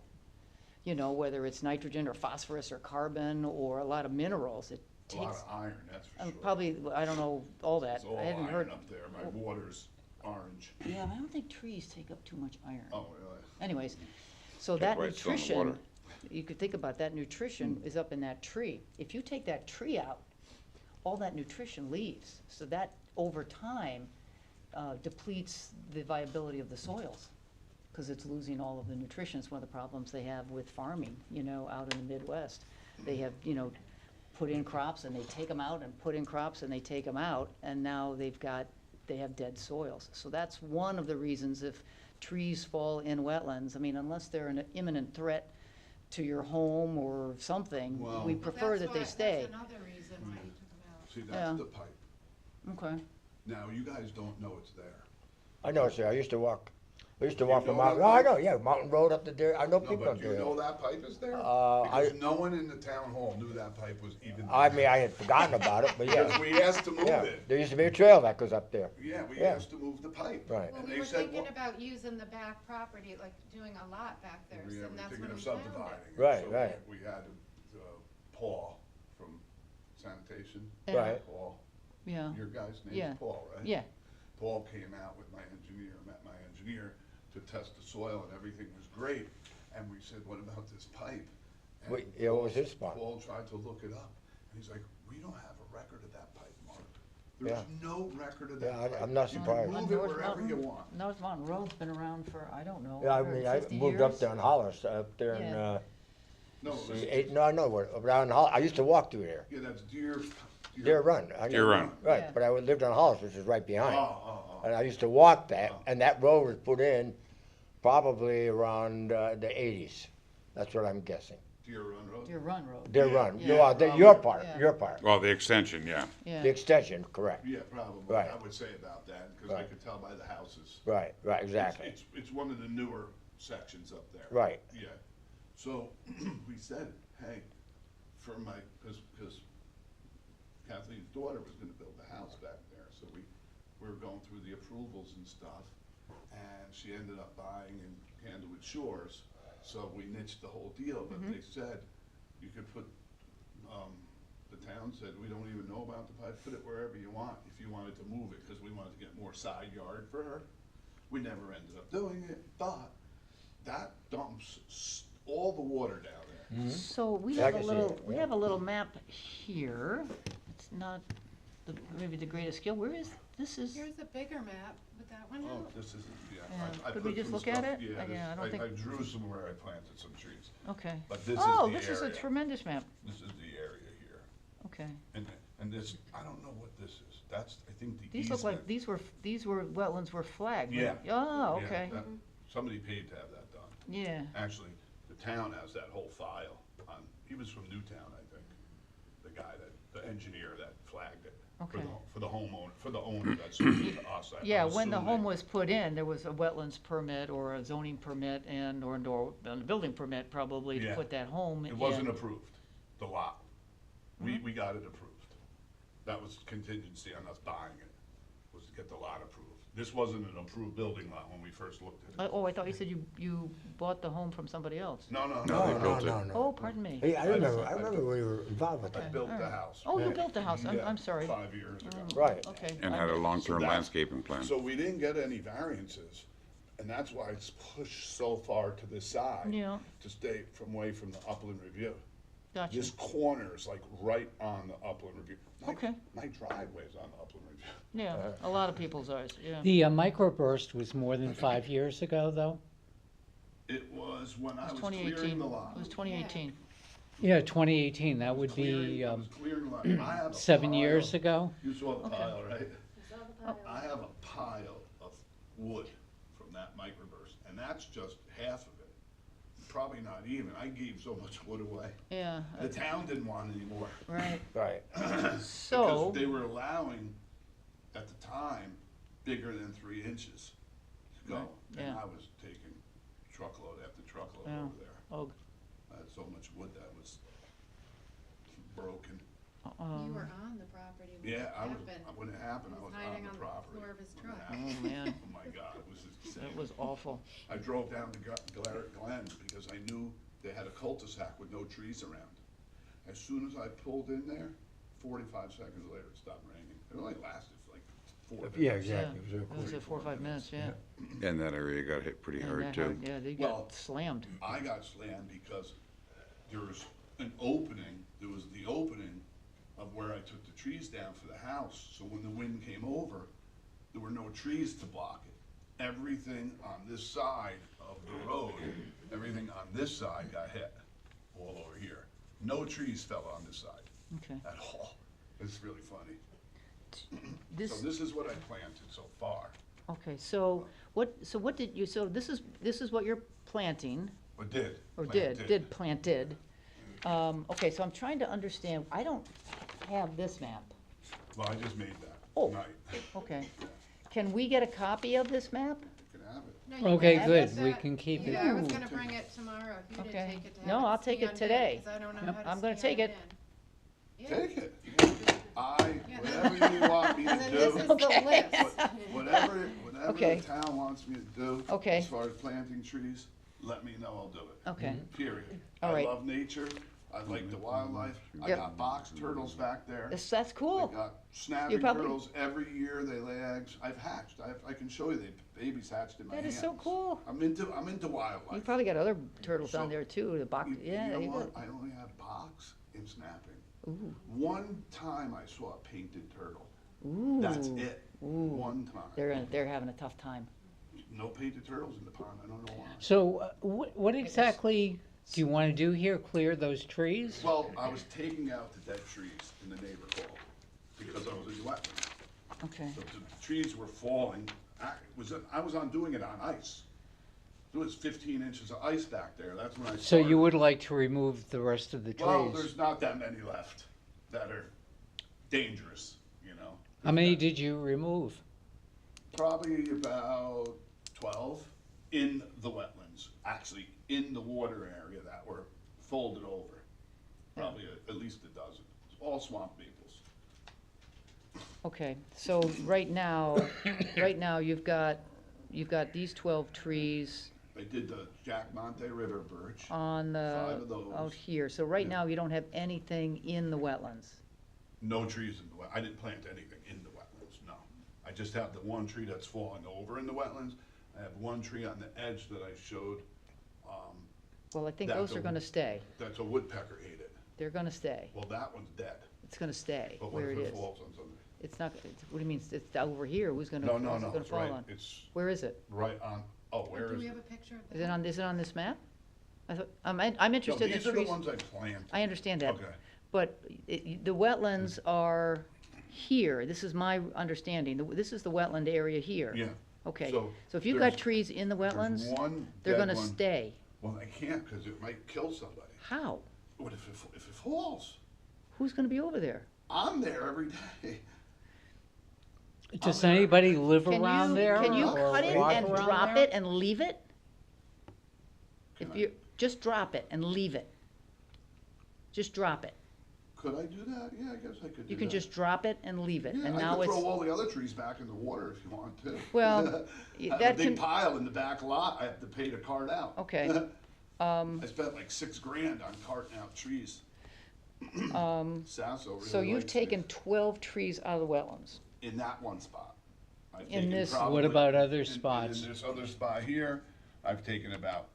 You know, whether it's nitrogen or phosphorus or carbon or a lot of minerals, it A lot takes, of iron, that's for sure. probably, I don't know all that, It's all I haven't iron heard. up there. My water's orange. Yeah, I don't think trees take up too much iron. Oh, really? Anyways, so Take that away some of the nutrition, water. you could think about that nutrition is up in that tree. If you take that tree out, all that nutrition leaves. So that, over time, depletes the viability of the soils, because it's losing all of the nutrition. It's one of the problems they have with farming, you know, out in the Midwest. They have, you know, put in crops and they take them out, and put in crops and they take them out, and now they have dead soils. So that's one of the reasons if trees fall in wetlands, I mean, unless they're an imminent threat to your home or something, Well- we Well, prefer that they stay. That's another reason why you took them out. See, Yeah. that's the pipe. Okay. Now, you guys don't know it's there. I know, sir, I used to walk You from know Mountain, that no, I pipe? know, yeah, Mountain Road up to there, I know No, people but up do you there. know that pipe is there? I- Because no one in the town hall knew that pipe was even there. I mean, I had forgotten about it, but Because yeah, we asked to move yeah, it. there used to be a trail that goes up there, Yeah, we Yeah. asked to move the pipe. right. Well, And we they were said, thinking well- about using the back property, like doing a lot back there, We and were that's thinking when of we found it. subdividing. it. Right, So right. We had Paul from sanitation. Yeah. Right. Paul, Yeah, your guy's Yeah. name's Paul, right? yeah, Paul came out with my engineer, met my engineer to test the soil, and everything was great. And we said, what about this pipe? And Wait, yeah, what was his spot? Paul tried to look it up, and he's like, we don't have a record of that pipe, Mark. There's no record of that Yeah, pipe. I'm not You can surprised. move it wherever you want. North Mountain Road's been around for, I don't know, Yeah, I mean, I 150 moved up years? there in Hollis, up there in, Yeah. No, it was, no, I know where, around Hollis, I used to walk through there, yeah, that's Deer. Deer Run. Deer Run. Yeah. Right, but I lived on Hollis, which is right Oh, behind. oh, And oh. I used to walk that, and that road was put in probably around the 80s. That's what I'm guessing. Deer Run Road? Deer Run Road. Deer Yeah. Run, Yeah. your part, Yeah. your part. Well, the extension, yeah. Yeah. The extension, correct. Yeah, probably. Right. I would say about that, because I Right. could tell by the houses. Right, exactly. It's one of the newer sections up there. Right. Yeah. So we said, hey, for my, because Kathleen's daughter was gonna build a house back there, so we were going through the approvals and stuff. And she ended up buying in Candlewood Shores, so we niched the whole deal, but they said you could put, the town said, we don't even know about the pipe, put it wherever you want, if you wanted to move it, because we wanted to get more side yard for her. We never ended up doing it, but that dumps all the water down there. So we Yeah, I have a can see little, it, we yeah. have a little map here. It's not maybe the greatest skill. Where is, this is, Here's a bigger map with that one Oh, out. this isn't, yeah. Yeah. I Could we put just some look at stuff- it? Yeah, Yeah, I don't think- I drew some where I planted some trees, okay. but this is the Oh, area. this is a tremendous map. This is the area here. Okay. And And this, I don't know what this is. That's, I think, the These look like, easement. these were, wetlands were flagged. Yeah. Oh, Yeah, okay, that- Somebody paid to have that done. yeah, Actually, the town has that whole file on, he was from Newtown, I think, the guy the engineer that flagged it. For Okay. For the homeowner, for the owner that sold it to us. yeah, I'm when the home assuming. was put in, there was a wetlands permit or a zoning permit or a building permit probably to Yeah. put that home in. It wasn't approved, the lot. Mm-hmm. We got it approved. That was contingency on us buying it, was to get the lot approved. This wasn't an approved building lot when we first looked at it. Oh, I thought you said you bought the home from somebody else. No, no, No, no. no, no, no. Oh, pardon me. Hey, I remember when you were involved with I that. built all the right. house. Oh, you built the house, Yeah, I'm sorry. 5 years ago. Right. Okay. And I had a didn't- long-term So that- landscaping plan. So we didn't get any variances, and that's why it's pushed so far to the side. Yeah. To stay away from the upland review. Gotcha, This corner is like right on the upland review. Okay. My driveway's on the upland review. yeah, a lot of people's eyes, yeah. The microburst was more than 5 years ago, though? It was when I It was was 2018, clearing the lot. it was 2018. Yeah, 2018, that would Clearing- be I was clearing the lot. I have a 7 years pile. ago? You saw the Okay. pile, right? Saw the pile. I have a pile of wood from that microburst, and that's just half of it. Probably not even. I gave so much wood away. Yeah, The town didn't want any more. right, Right. so, Because they were allowing, at the time, bigger than 3 inches to go. Right, And yeah. I was taking truckload after truckload Yeah. over there. oh, I had so much wood that was broken. You were on the property when it Yeah, happened. when it happened, I He was was on hiding the on the property. floor of his when it truck. happened. oh, man, Oh my God, it was insane. that was awful. I drove down to Garrett Glen because I knew they had a cul-de-sac with no trees around. As soon as I pulled in there, 45 seconds later, it stopped raining. It only lasted like 4 minutes. Yeah, exactly. Yeah, it was at 4 or 5 minutes, yeah. And that area got hit pretty And hard that too. Yeah, they Well- got slammed. I got slammed because there was an opening, there was the opening of where I took the trees down for the house. So when the wind came over, there were no trees to block it. Everything on this side of the road, everything on this side got hit, all over here. No trees fell on this side Okay. at all. It's really funny. So This, this is what I planted so far. okay, so what did you, so this is what you're planting, Or did. or planted. planted. Okay, so I'm trying to understand, I don't have this map. Well, I just made that Oh. tonight. Okay. Can we get a copy of this map? You can have it. No, you Okay, can good, have we that. can keep it. Yeah, I was Ooh. gonna bring it tomorrow, if you didn't Okay. take it to have No, I'll take it scanned in, today. 'cause I don't know Yep, how to I'm gonna scan take it. in. Yeah. Take it. Whatever you want me to And then this do, is the list. whatever Okay. the town wants me to do. Okay. As far as planting trees, let me know, I'll do it. Okay, Period. All I right. love nature, I like the wildlife, I Yep. got box turtles back there. that's I cool. got snapping probably- turtles, every year they lay eggs, I've hatched, I can show you, the babies hatched in my That hands. is so cool. I'm into You wildlife. probably got other turtles down So, there too, the box, yeah, You know you what, got, I only have box and snapping. ooh, One time I saw a painted turtle. ooh. That's it. Ooh. One time. They're having a tough time. No painted turtles in the pond. I don't know why. So what exactly do you want to do here? Clear those trees? Well, I was taking out the dead trees in the neighbor hall because I was in wetland. Okay, So the trees were falling. I was on doing it on ice. There was 15 inches of ice back there. That's when I started. So you would like to remove the rest of the Well, trees? there's not that many left that are dangerous, you know. How many did you remove? Probably about 12 in the wetlands, actually in the water area that were folded over. Probably at least a dozen, all swamp maples. okay, so right now, you've got these 12 trees I did the Jack Monte River birch. on the, 5 of those. out here, so right Yeah. now you don't have anything in the wetlands. No trees in the I didn't plant anything in the wetlands, no. I just have the one tree that's falling over in the wetlands. I have one tree on the edge that I showed, Well, I think That's those are a- gonna stay, that's a woodpecker ate it. they're gonna stay, Well, that one's dead. it's gonna stay But what where if it it is. falls on something? It's not, what do you mean, it's over here, who's gonna, No, who's no, it no, gonna it's fall right, on? it's Where is it? right on, where Do is we it? have a picture of Is that? it on this map? I'm No, interested in the these are the trees. ones I planted. I understand that, Okay. but the wetlands are here, this is my understanding, this is the wetland area here. Yeah. Okay, So so if you've got there's- trees in the There's wetlands, one they're dead gonna one. stay. Well, I can't, cause it might kill somebody. How? What if it falls? Who's gonna be over there? I'm there every day. Does I'm there. anybody live Can around you, there can you or cut it walk and around drop there? it and leave it? Can If I- you, just drop it and leave it. Just drop it. Could I do that? Yeah, I guess I could do that. You can just drop it and leave it, Yeah, and I now could it's, throw all the other trees back in the water if you want to. Well, I have that a big can- pile in the back lot I have to pay to cart out. Okay. I spent like $6,000 on carting out trees. Sasso really so you've likes taken it. 12 trees out of the wetlands. In that one spot. I've In taken this- probably- What about other in- spots? In this other spot here, I've taken about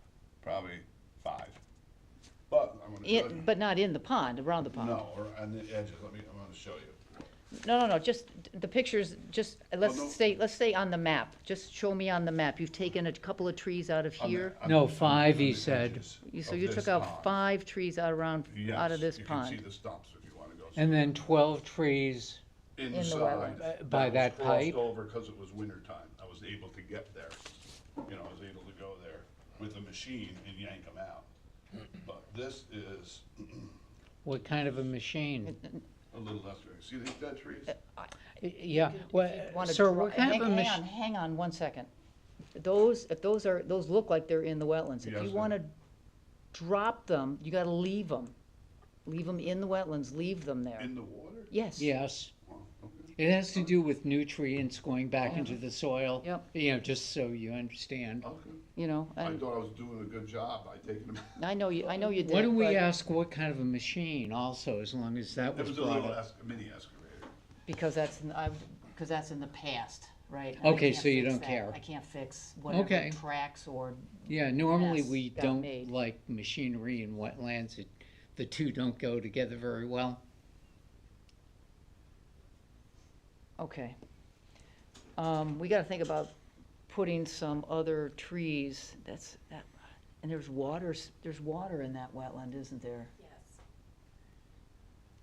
probably 5. But I'm gonna show you. But not in the pond, around the pond. No, or on the edges, I'm gonna show you. No, just the pictures, just, no. let's stay on the map. Just show me on the map. You've taken a couple of trees out of On the- here. on No, the- on 5, the he said. edges So of you this took out pond. 5 trees out of Yes, this you can see pond. the stumps if you wanna go. see And them. then 12 trees the Inside. wetlands. By that was pipe? crossed over because it was winter time. I was able to get there. You know, I was able to go there with a machine and yank them out. But this is What kind of a machine? a little less, see these dead trees? Yeah, well, Wanna sir, dri- what kind of a hang on, machine? hang on 1 second. Those look like they're in the wetlands. If Yes, you sir. wanna drop them, you gotta leave them. Leave them in the wetlands, leave them there. In the water? Yes. Yes, Wow, okay. it has to do with nutrients going back into the soil. Yep. You know, just so you understand. Okay. You know, I and thought I was doing a good job by taking them. I know you did. Why don't we but- ask what kind of a machine also, as long as that It was was a brought little up? mini excavator. Because that's, because that's in the past, right? And I Okay, can't so you fix don't that. care. I can't fix whatever Okay. tracks or, Yeah, normally mess we got don't made. like machinery and wetlands. The two don't go together very well. okay. We gotta think about putting some other trees, and there's water in that wetland, isn't there? Yes.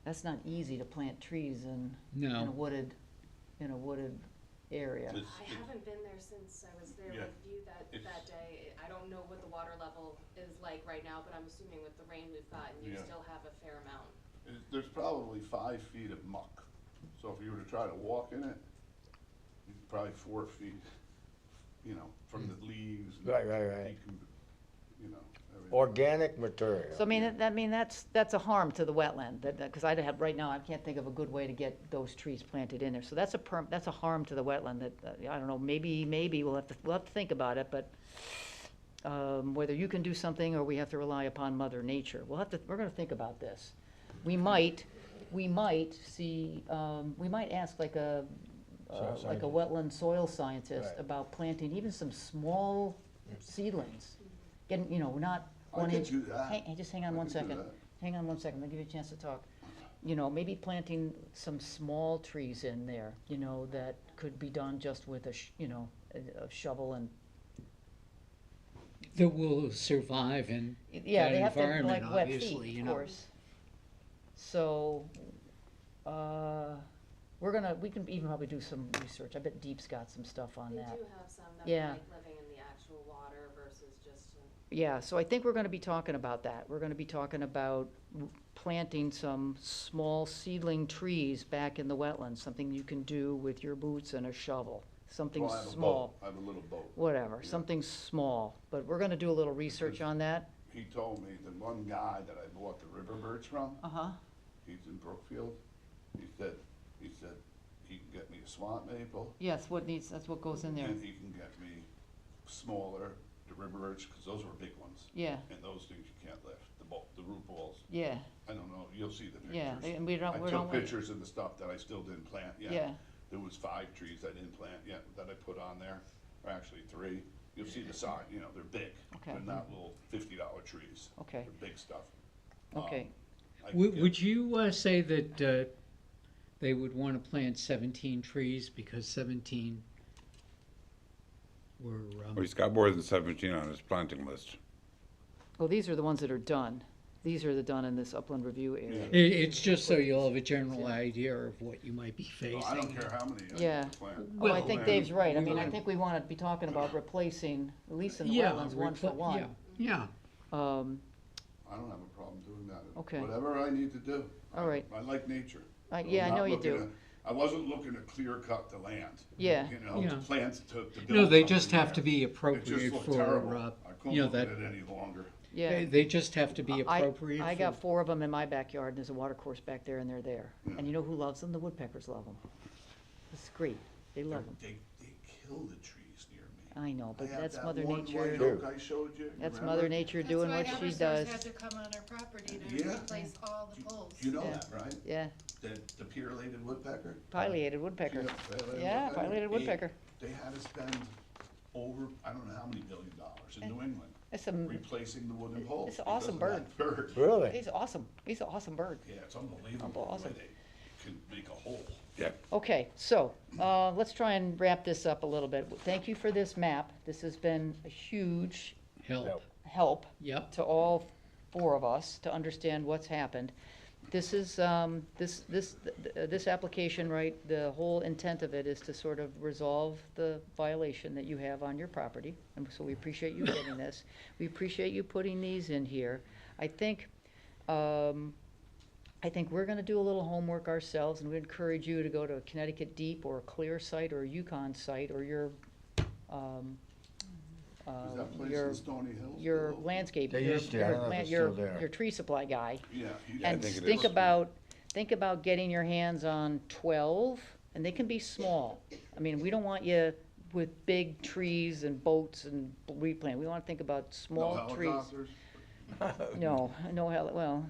That's not easy to plant trees in a No. wooded area. It's- I haven't been there since I was there Yeah. with you that day. I don't know what the water level is like right now, but I'm assuming with the rain we've gotten, you Yeah. still have a fair amount. There's probably 5 feet of muck. So if you were to try to walk in it, you'd probably 4 feet, you know, from the leaves. and Right. You know, everything. Organic material. So I mean, that's a harm to the wetland, because right now, I can't think of a good way to get those trees planted in there. So that's a harm to the wetland that, I don't know, maybe we'll have to think about it, but whether you can do something or we have to rely upon Mother Nature, we're gonna think about this. We might ask like a wetland soil scientist Right. about planting even some small seedlings. Getting, not I 1 could inch. do that. Just hang on I one could do second. that. Hang on 1 second, I'll give you a chance to talk. Maybe planting some small trees in there, that could be done just with a shovel and, That will survive in yeah, that they have to have environment, like wet obviously, feet, you of know. course. So, we can even probably do some research. I bet Deep's got some stuff on They that. do have some that Yeah. are like living in the actual water versus just, Yeah, so I think we're gonna be talking about that. We're gonna be talking about planting some small seedling trees back in the wetlands, something you can do with your boots and a shovel, something Well, I have a small, boat. I have a little boat. whatever, something small. But we're gonna do a little research on that. He told me, the one guy that I bought the river birch from, Uh-huh. he's in Brookfield, he said he can get me a swamp maple, Yes, that's what goes in there. and he can get me smaller, the river birch, because those were big ones. Yeah, And those things you can't lift, the root balls. yeah, I don't know, you'll see the pictures. yeah, and we I don't took want. pictures of the stuff that I still didn't plant yet. Yeah, There was 5 trees I didn't plant yet that I put on there, or actually 3. You'll see the size, they're big. Okay. They're not little $50 trees. okay, They're big stuff. okay. I can get- Would you say that they would want to plant 17 trees because 17 were, Well, he's got more than 17 on his planting list. Well, these are the ones that are done. These are the done in this upland review area. It's just so you'll have a general idea of what you might be No, facing. I don't care how many I Yeah. plant. Well, I Well, think man, Dave's right. I we mean, I like- think we wanna be talking about replacing, at least in the Yeah, wetlands, one for repl- one. Yeah, I don't have a problem doing that. Okay. Whatever I need to do. All right. I like nature. Yeah, I I'm know not you looking do. at- I wasn't looking to clear cut the land. Yeah. You know, Yeah. to plant, to build no, they just something have to there. be It just appropriate looked for, terrible. I you couldn't know, look that, at it any longer. Yeah. they just have to be I appropriate for. got 4 of them in my backyard, and there's a water course back there, and they're there. Yeah. And you know who loves them? The woodpeckers love them. It's great. They love them. They kill the trees near me. I know, but I have that's that Mother one Nature. white oak I showed you, That's remember? Mother Nature doing what she does. That's why Eversource had to come on our property to Yeah. replace all the poles. You know Yeah. that, right? Yeah, The pileated woodpecker? pileated woodpecker. Yeah, pileated Yeah, woodpecker. pileated woodpecker. They had to spend over, I don't know how many $1 billion in New England It's a, replacing the wooden poles. It's an awesome because of that bird. Really? he's awesome. He's an awesome bird. Yeah, it's unbelievable the way Awesome. they can make a hole. Yeah. Okay, so, let's try and wrap this up a little bit. Thank you for this map. This has been a huge Help, help yep. to all 4 of us to understand what's happened. This is, this application, right, the whole intent of it is to sort of resolve the violation that you have on your property. And so we appreciate you getting this. We appreciate you putting these in here. I think we're gonna do a little homework ourselves, and we encourage you to go to a Connecticut Deep or a Clear site or a Yukon site or your, Is that place your in Stony Hills? your still open? landscape, They your, used to, I don't know if it's your, still there. your tree supply guy. Yeah. And think it think is. about getting your hands on 12, and they can be small. I mean, we don't want you with big trees and boats and replant. We wanna think about No small trees. helicopters?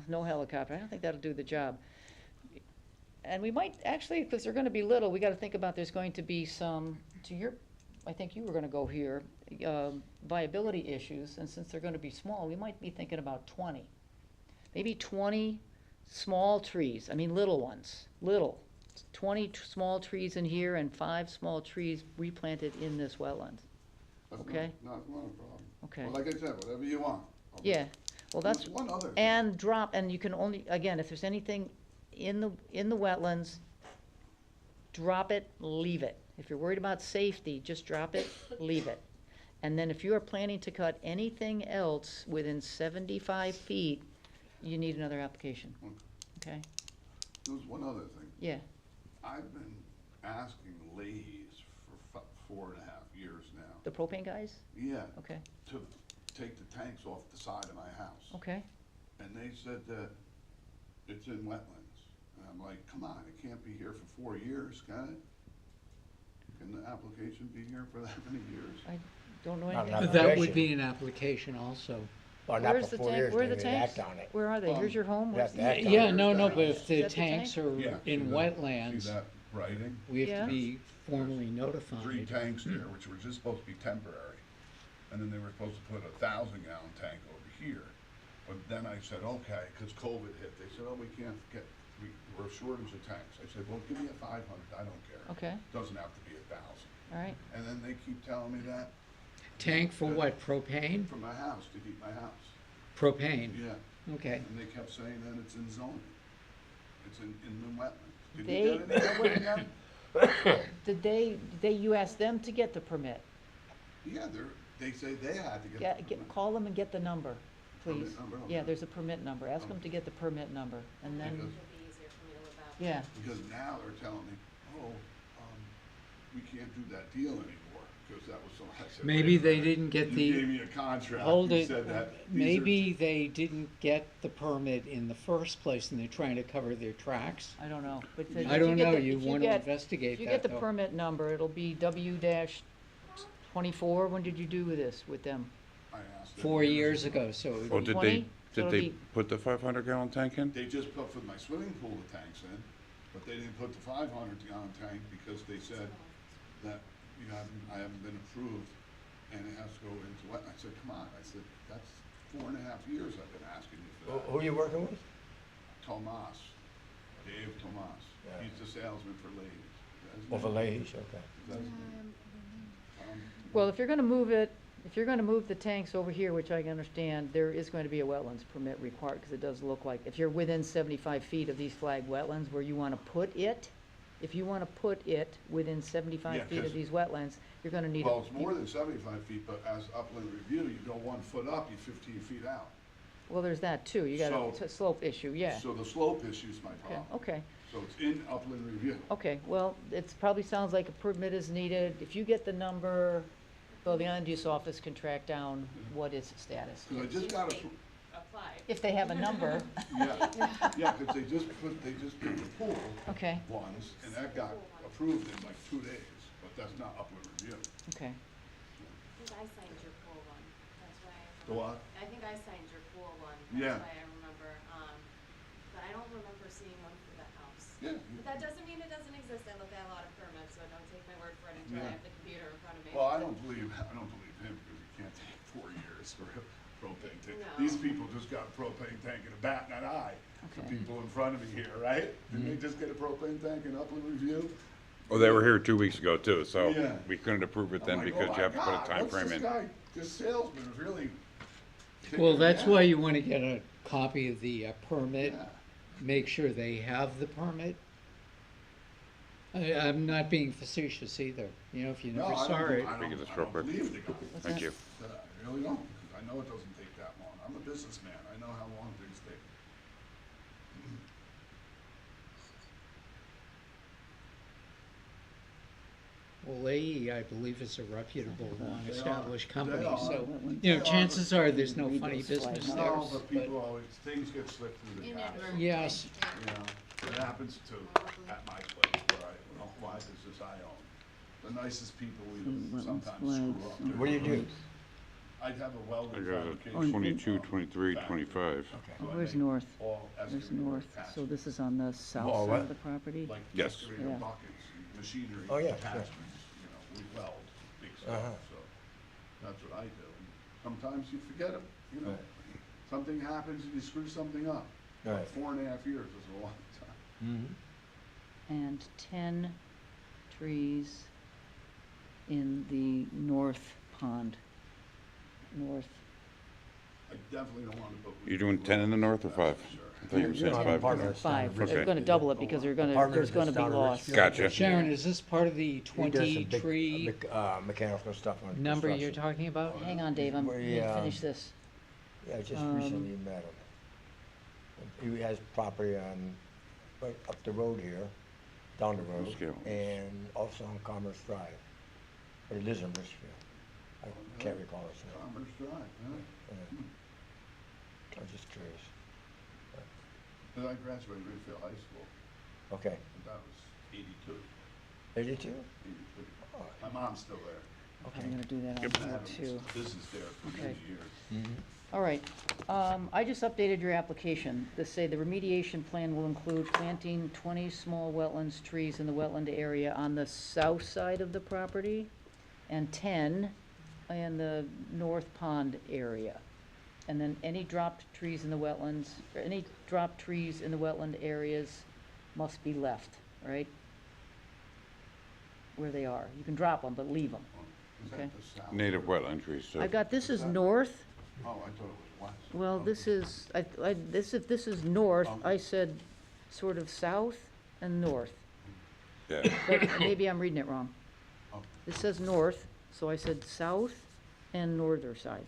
No helicopter. I don't think that'll do the job. And we might, actually, because they're gonna be little, we gotta think about there's going to be some, I think you were gonna go here, viability issues, and since they're gonna be small, we might be thinking about 20. Maybe 20 small trees, I mean, little ones, 20 small trees in here and 5 small trees replanted in this wetland. That's Okay. not a problem. Okay. Well, like I said, whatever you want. Yeah, well, that's, There's one other thing. and you can only, again, if there's anything in the wetlands, drop it, leave it. If you're worried about safety, just drop it, leave it. And then if you are planning to cut anything else within 75 feet, you need another application, okay? There's one other thing. Yeah, I've been asking Leahy's for 4.5 years now. the propane guys? Yeah, Okay, to take the tanks off the side of my house. okay. And they said that it's in wetlands. And I'm like, come on, it can't be here for 4 years, can it? Can the application be here for that many years? I don't know Not anything enough. about That it. would be an application also. Or not Where's for the 4 tank, years, where are they the need to tanks? act on it. Where are they? Here's your home? You Where's have to the- act on Yeah, it. no, but if Is the that the tanks tank? are Yeah, in see wetlands, that writing? we have Yeah. to be formally 3 notified. tanks there, which were just supposed to be temporary. And then they were supposed to put a 1,000-gallon tank over here. But then I said, okay, because COVID hit, they said, oh, we can't get, we're a shortage of tanks. I said, well, give me a 500, I don't care. Okay, Doesn't have to be 1,000. all right. And then they keep telling me that Tank for what, propane? for my house, to heat my house. Propane, Yeah, okay. and they kept saying that it's in zoning. It's in the wetlands. Did They, you get any? you asked them to get the permit? Yeah, they say they had to get the permit. Call them and get the number, please. Permit number, Yeah, okay. there's a permit number. Ask them to get the permit number, and then, Because- It'll be easier for me to live out. yeah, Because now they're telling me, oh, we can't do that deal anymore, because that was so, I said. Maybe "Wait a they minute. didn't get You the, gave me a contract, hold you it, said that. these are- maybe they didn't get the permit in the first place and they're trying to cover their tracks. I don't know. But I if I don't get know, the- you if want to get- investigate If you that get the though. permit number, it'll be W-24. When did you do this with them? I asked them 4 years ago, so it Oh, would be- 20? So did it'll they be- put the 500-gallon tank in? They just put for my swimming pool the tanks in, but they didn't put the 500-gallon tank because they said that I haven't been approved and it has to go into wet. I said, come on, I said, that's 4.5 years I've been asking you for that. Who you working with? Tomas, Dave Tomas, Yeah. he's the salesman for Leahy's. Oh, for Leahy's, okay. That's- Well, if you're gonna move it, If you're gonna move the tanks over here, which I understand, there is going to be a wetlands permit required, because it does look like, if you're within 75 feet of these flagged wetlands where you wanna put it, if you wanna put it within 75 Yeah, feet 'cause- of these wetlands, you're gonna need a. Well, it's more than 75 feet, but as upland review, you go 1 foot up, you're 15 feet out. Well, there's that too, you got So- a slope issue, yeah. So the slope issue's my Okay, problem. okay, So it's in upland review. okay, well, it's probably sounds like a permit is needed. If you get the number, well, the land use office can track down what its status Cause I is. just got They a, applied. If they have a number, yeah, cause they just did the pool okay, ones, and that got approved in like 2 days, but that's not upland review. okay. I think I signed your pool one, that's why. The what? I think I signed your pool one, Yeah. that's why I remember, but I don't remember seeing one for the house. Yeah. But that doesn't mean it doesn't exist, I look at a lot of permits, so don't take my word for it until I Yeah. have the computer in front of me. Well, I don't believe him, because he can't take 4 years for a propane tank. No. These people just got a propane tank and a bat and an eye. The Okay. people in front of me here, right? Didn't they just get a propane tank in upland review? Well, they were here 2 weeks ago too, so Yeah. we couldn't approve it I'm then like, because oh you have to my put a God, time what's frame this in. guy, this salesman is really. Well, kicking that's me why out. you wanna get a copy of the permit, Yeah. make sure they have the permit. I'm not being facetious either, you know, if you No, never I saw don't, it. I Look at don't, this I real don't quick. believe the guy. Thank you. I really don't, 'cause I know it doesn't take that long. I'm a businessman, I know how long things take. Well, AE, I believe, is a reputable, long-established They company, are. so, Wetlands. you know, They are, chances are there's no Read funny those flags. business there. No, but people always, things get slipped through the cracks. Inadvertent. Yes. You know, it happens too, at my place where I, my business I own. The nicest people we sometimes screw up. What do you do? I'd have a I welding got a fabrication. 22, 23, 25. Oh, where's north? All There's excavator north, so attachments, this is on the south Oh, side what? of the property? like Yes. excavator Yeah. buckets, machinery Oh, yeah, sure. attachments, you know, we weld big Uh-huh. stuff, so that's what I do. And sometimes you forget it, you know, Right. something happens and you screw something up. Right. 4.5 years is a long time. Mm-hmm. And 10 trees in the north pond, north. I definitely don't wanna put. You're doing 10 in the north or 5? Sure. I thought you were You don't saying have 5. partners down in 5, they're Okay. gonna double it because there's Partners gonna is be down in loss. Richfield. Gotcha. Sharon, is this part of the He does some 20 big, tree mechanical stuff on number you're construction. talking about? Hang on, Dave, I'm Where gonna he, finish this. Yeah, I just Um, recently met him. He has property on, right up the road here, down the road, Scale. and also on Commerce Drive. But he lives in Richfield. I can't recall his name. Commerce Drive, huh? Yeah. I'm just curious. Cause I graduated Ridgefield High School, Okay, and that was 82, 82? 82. Oh, My mom's still there. I'm gonna do that I on here had too. a business there for Okay. many years. Mm-hmm. All right, I just updated your application. This say the remediation plan will include planting 20 small wetlands trees in the wetland area on the south side of the property and 10 in the north pond area. And then any dropped trees in the wetlands, or any dropped trees in the wetland areas must be left, right? Where they are. You can drop them, but leave them. Is that Okay. the south? Native wetland trees, so. I've got, this is north. Oh, I thought it was west. Well, Okay. this is, if this is north, Okay. I said sort of south and north. Yeah. But maybe I'm reading it wrong. Oh, This says north, so I said south and northern side.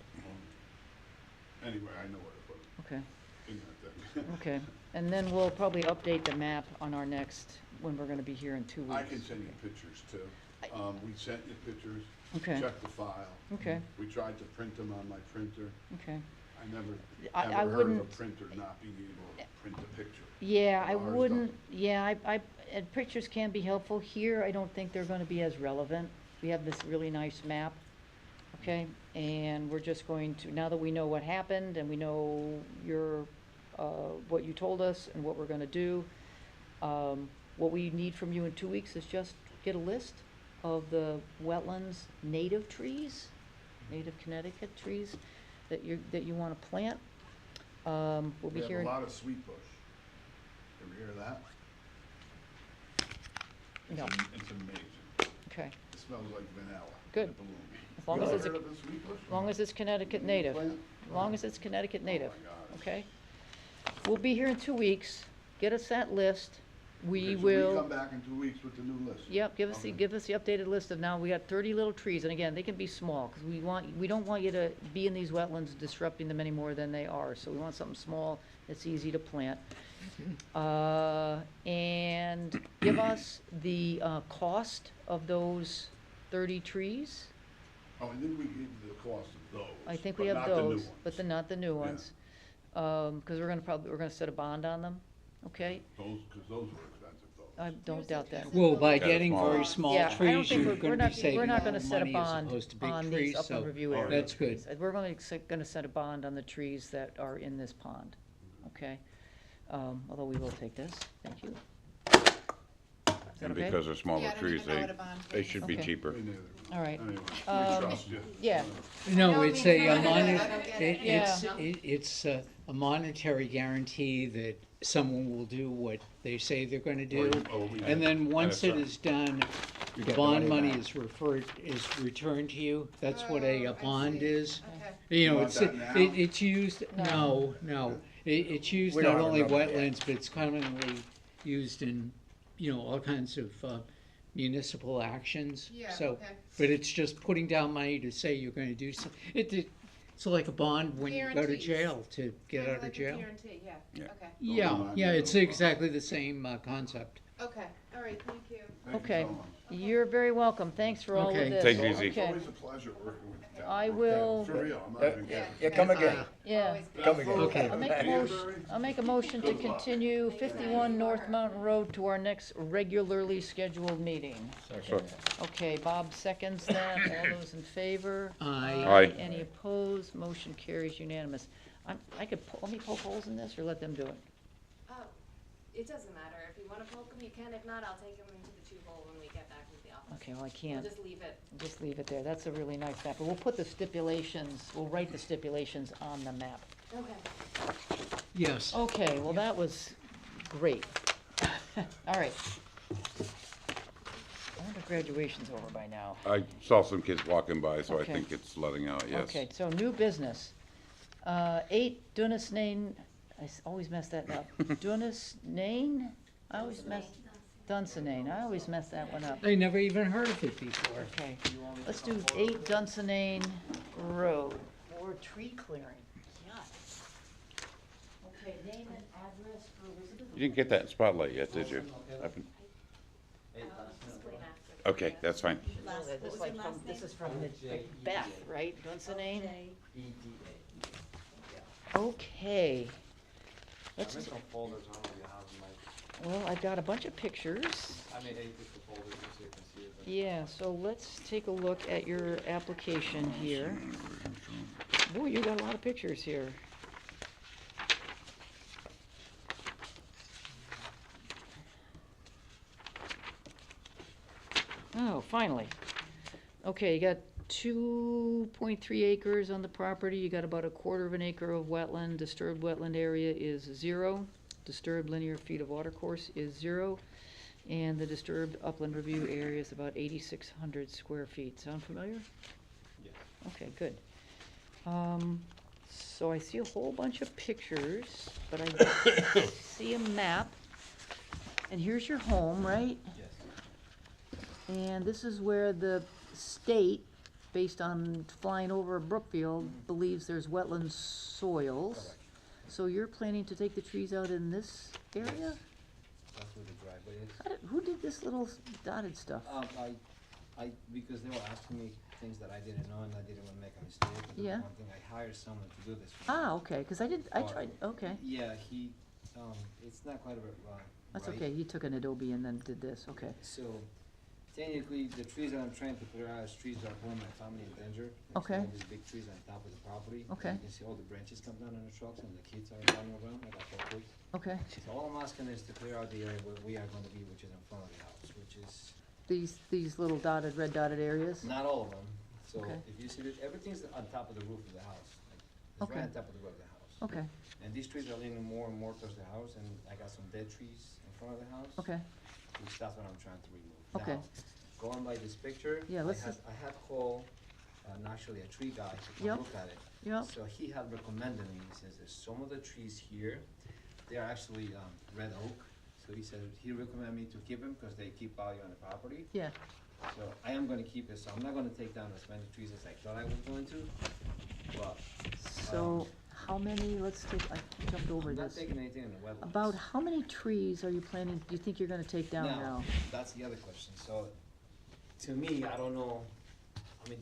Anyway, I know where to put it, Okay, in that thing. okay. And then we'll probably update the map on our next, when we're gonna be here in 2 weeks. I can send you pictures too. We sent you pictures. Okay. Check the file. Okay, We tried to print them on my printer. okay. I never, I ever heard of a wouldn't- printer not being able to print a picture. Yeah, I Ours don't. wouldn't, yeah, and pictures can be helpful. Here, I don't think they're gonna be as relevant. We have this really nice map, okay? And we're just going to, now that we know what happened and we know what you told us and what we're gonna do, what we need from you in 2 weeks is just get a list of the wetlands native trees, native Connecticut trees that you wanna plant. We'll We be have here. a lot of sweet bush. Ever hear of that? No. It's amazing. Okay, It smells like vanilla. Good. at the moment. as long as You it's, ever heard of a sweet bush? as long as it's Connecticut native, Plant? as long as it's Connecticut native, my gosh. okay? We'll be here in 2 weeks, get us that list, Okay, we so will. come back in 2 weeks with the new list. Yep, give us the, Okay. give us the updated list of now, we got 30 little trees, and again, they can be small, because we don't want you to be in these wetlands disrupting them any more than they are, so we want something small that's easy to plant. And give us the, cost of those 30 trees. Oh, and then we give you the cost of those. I think but we have not the new those, ones. but not the new Yeah. ones. Because we're gonna set a bond on them, okay? Those, because those were expensive, those. I don't doubt that. Well, by Yeah, getting small. very small Yeah, I don't trees, think you're we're gonna not, be saving we're not more gonna set a money as bond opposed to big on these trees, so upland review Oh, areas. that's good. We're gonna set a bond on the trees that are in this pond, okay? Although we will take this, thank you. Is that And okay? because they're Yeah, smaller I don't trees, even know what a bond they is. should be Okay. cheaper. Me neither. All right, Anyway, we Um, trust you. yeah, No, don't it's mean a to be moni- negative, I don't get it. it's a monetary guarantee that someone will do what they say they're gonna do. And then once it is done, the get the bond money money back. is returned to you. That's what Oh, a I bond see. is. Okay. You know, Want it's, that now? it's used, no. It's used We don't not have a only number yet. wetlands, but it's commonly used in, all kinds of municipal actions. Yeah, So, okay. but it's just putting down money to say you're gonna do some, it's like a bond when you go to Guarantees. jail, to get Kinda out of like a jail. guarantee, yeah, Yeah. okay, Yeah, it's exactly the same concept. okay, all right, thank you. Thank you okay. so much. You're very welcome, thanks for all of Okay. this. Take it easy. It's Okay, always a pleasure working with you. I will, For real, I'm not even kidding. Yeah, come again. yeah. Always good. Come again. Okay. I'll make a motion to continue 51 North Mountain Road to our next regularly scheduled meeting. So- Okay, Bob seconds that, all those in favor? Aye. Any opposed? Motion carries unanimous. Let me poke holes in this, or let them do it? It doesn't matter, if you wanna poke them, you can, if not, I'll take them into the tube hole when we get back into the office. Okay, well, I We'll can't, just leave it. just leave it there, that's a really nice map, but we'll put the stipulations, we'll write the stipulations on the map. Okay. Yes. Okay, well, that was great. All right. I wonder if graduation's over by now. I saw some kids walking by, so I Okay. think it's letting out, yes. Okay, so new business. 8 Dunsnane, always mess that up. Dunsnane? I always mess, Dunsinane, I always mess that one up. I never even heard of it before. Okay, let's do 8 Dunsinane Road for tree clearing. Yes. Okay, name and address for Elizabeth. You didn't get that in Spotlight yet, did you? I've been- Explain after. Okay, that's fine. This is from Macbeth, right? Dunsinane? Okay. Let's, There's some folders, I don't know if you have them, like, well, I've got a bunch of pictures. I made 8 different folders just so you can see it. but- Yeah, so let's take a look at your application here. Boy, you got a lot of pictures here. Oh, finally. Okay, you got 2.3 acres on the property, you got about a quarter of an acre of wetland, disturbed wetland area is 0, disturbed linear feet of watercourse is 0, and the disturbed upland review area is about 8,600 square feet. Sound familiar? Yes. Okay, good. So I see a whole bunch of pictures, but I don't see a map. And here's your home, right? Yes. And this is where the state, based on flying over Brookfield, believes there's wetland soils. Correct. So you're planning to take the trees out in this area? That's where the driveway is. Who did this little dotted stuff? Because they were asking me things that I didn't know and I didn't wanna make a mistake. And Yeah. One thing, I hired someone to do this for me. Ah, okay, because I Oh, tried, okay. Yeah, it's not quite a bit, That's right. okay, he took an Adobe and then did this, okay. So technically, the trees that I'm trying to clear out is trees that were my family endangered. Like Okay. All these big trees on top of the property. Okay. You can see all the branches come down on the trucks and the kids are running around, I got 4 kids. Okay, So all I'm asking is to clear out the area where we are gonna be, which is in front of the house, which is these little dotted, red dotted areas? not all of them. So Okay. if you see this, everything's on top of the roof of the house. Like, it's Okay. right on top of the roof of the house. Okay, And these trees are leaning more and more towards the house, and I got some dead trees in front of the house. okay, Which that's what I'm trying to remove. Okay. Now, going by this picture, Yeah, let's I had called, actually a tree guy to Yep. come look at it. Yep. So he had recommended me, he says there's some of the trees here, they're actually, red oak. So he said, he recommended me to keep them because they keep value on the property. Yeah, So I am gonna keep it, so I'm not gonna take down as many trees as I thought I was going to, but so how many, let's take, I jumped over I'm not this. taking anything in the wetlands. About how many trees are you planning, do you think you're gonna take down now? That's the other question, so, to me, I don't know, I mean,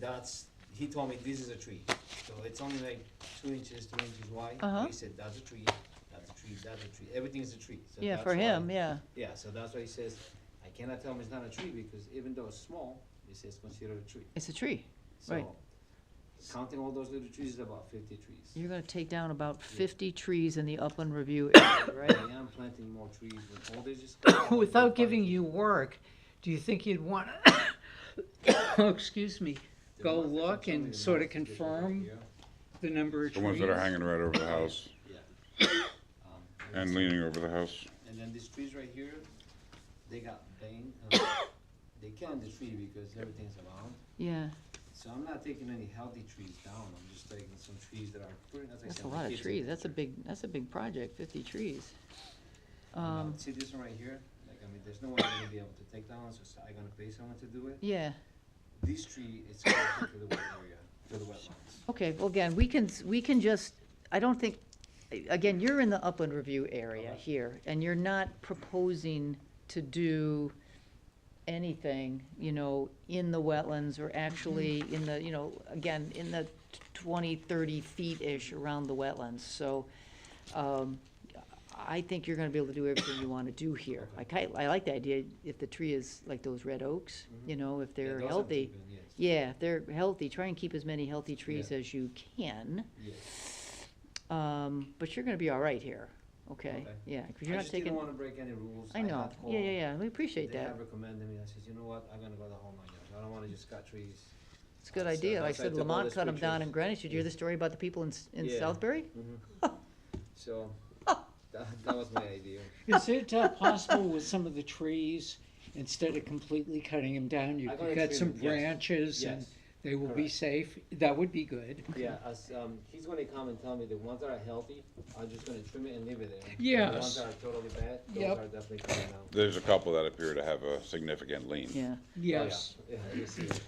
he told me this is a tree, so it's only like 2 inches, 3 inches wide. Uh-huh. He said, that's a tree, that's a tree, that's a tree, everything is a tree. So Yeah, that's for why- him, yeah. Yeah, so that's why he says, I cannot tell him it's not a tree, because even though it's small, he says considered a tree. It's a tree. Right. So, counting all those little trees is about 50 trees. You're gonna take down about 50 trees in the upland review area, right? I am planting more trees with all this just. Without giving you work, do you think you'd want, oh, excuse me, go look and sort of confirm the number of The trees? ones that are hanging right over the house Yeah. and leaning over the house. And then these trees right here, they got banged. They killing the tree because everything's around. Yeah, So I'm not taking any healthy trees down. I'm just taking some trees that are pretty, as I that's said. a my lot of kids trees, in that's a nature. big project, 50 trees. See this one right here? Like, I mean, there's no way I'm gonna be able to take down, so I'm gonna pay someone to do it. Yeah, This tree is connected to the wet area, to the wetlands. okay, well, again, we can just, I don't think, again, you're in the upland review area Okay. here, and you're not proposing to do anything, you know, in the wetlands or actually in the, you know, again, in the 20, 30 feet-ish around the wetlands, so, I think you're gonna be able to do everything you wanna do here. I like the idea, if the tree is like those red oaks, you know, if Yeah, they're those have healthy. been, yes. Yeah, if they're healthy, try and keep as many healthy trees Yeah. as you can. Yes. But you're gonna be all right here, okay? Okay. Yeah, because I you're not just didn't taking, wanna break any rules. I know, had yeah, called- yeah, yeah, we appreciate They that. have recommended me, I said, you know what, I'm gonna go the whole 9 yards, I don't wanna just cut trees. It's a good So idea. Like I that's why I said, took all Lamont these cut them down pictures. in Greenwich. Did you hear the story about the people in Yeah. Southbury? So, that was my idea. Is it possible with some of the trees, instead of completely cutting them down, you I'm could gonna cut trim some them, yes. branches and Yes. they will be Correct. safe? That would be good. Yeah, as, he's gonna come and tell me the ones that are healthy, I'm just gonna trim it and leave it there. Yes. The ones that are totally bad, those Yep. are definitely coming out. There's a couple that appear to have a significant lean. Yeah, Yes. Oh, yeah, yeah, you see it.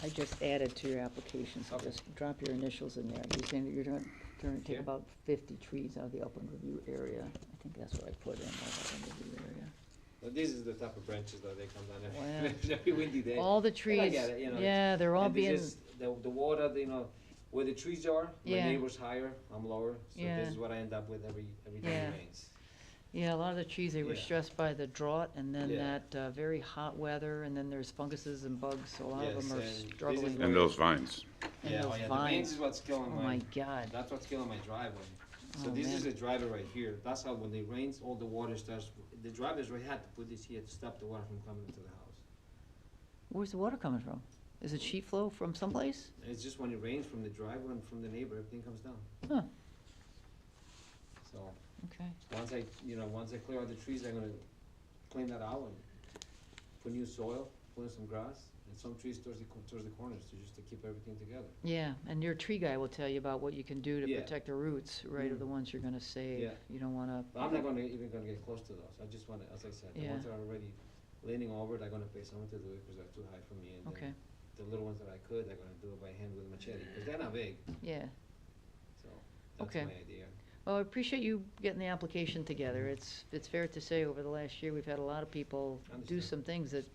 I just added to your application, so Okay. just drop your initials in there. You're saying that you're gonna take Here? about 50 trees out of the upland review area. I think that's what I put in, the upland review area. But this is the type of branches that they come down Wow. every, every windy day. All the And I trees, get it, you know, yeah, they're all And they being, just- the water, you know, where the trees are, my Yeah. neighbor's higher, I'm lower, so Yeah. this is what I end up with every time Yeah. it rains. yeah, a lot of the trees, they were Yeah. stressed by the drought and then Yeah. that very hot weather, and then there's funguses and bugs, so a lot of Yes, them are and this is struggling. what- And those vines. And Yeah, those oh yeah, the vines. veins is what's killing Oh my God. that's what's killing my driveway. So Oh, this man. is the driveway right here, that's how when it rains, all the water starts, the drivers right had to put this here to stop the water from coming into the house. Where's the water coming from? Is it sheet flow from someplace? And it's just when it rains from the driveway and from the neighbor, everything comes down. Huh, So, okay. once I clear out the trees, I'm gonna clean that out and put new soil, put in some grass, and some trees towards the corners to keep everything together. Yeah, and your tree guy will tell you about what you can do to Yeah. protect the roots, right, of the ones you're gonna save. Yeah. You don't wanna, But I'm not even gonna get close to those, I just wanna, as I said, the Yeah. ones that are already leaning over, I'm gonna pay someone to do it, cause they're too high for me, and okay, then the little ones that I could, I'm gonna do it by hand with a machete, cause they're not big, yeah. so, that's Okay. my idea. Well, I appreciate you getting the application together. It's fair to say, over the last year, we've had a lot of people do Understand. some things that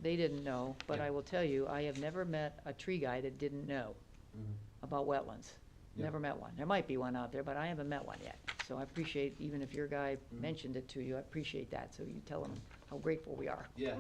they didn't know, but Yeah. I will tell you, I have never met a tree guy that didn't know Mhm. about wetlands. Yeah. Never met one. There might be one out there, but I haven't met one yet. So I appreciate, even if your guy Mhm. mentioned it to you, I appreciate that, so you tell him how grateful we are. Yeah.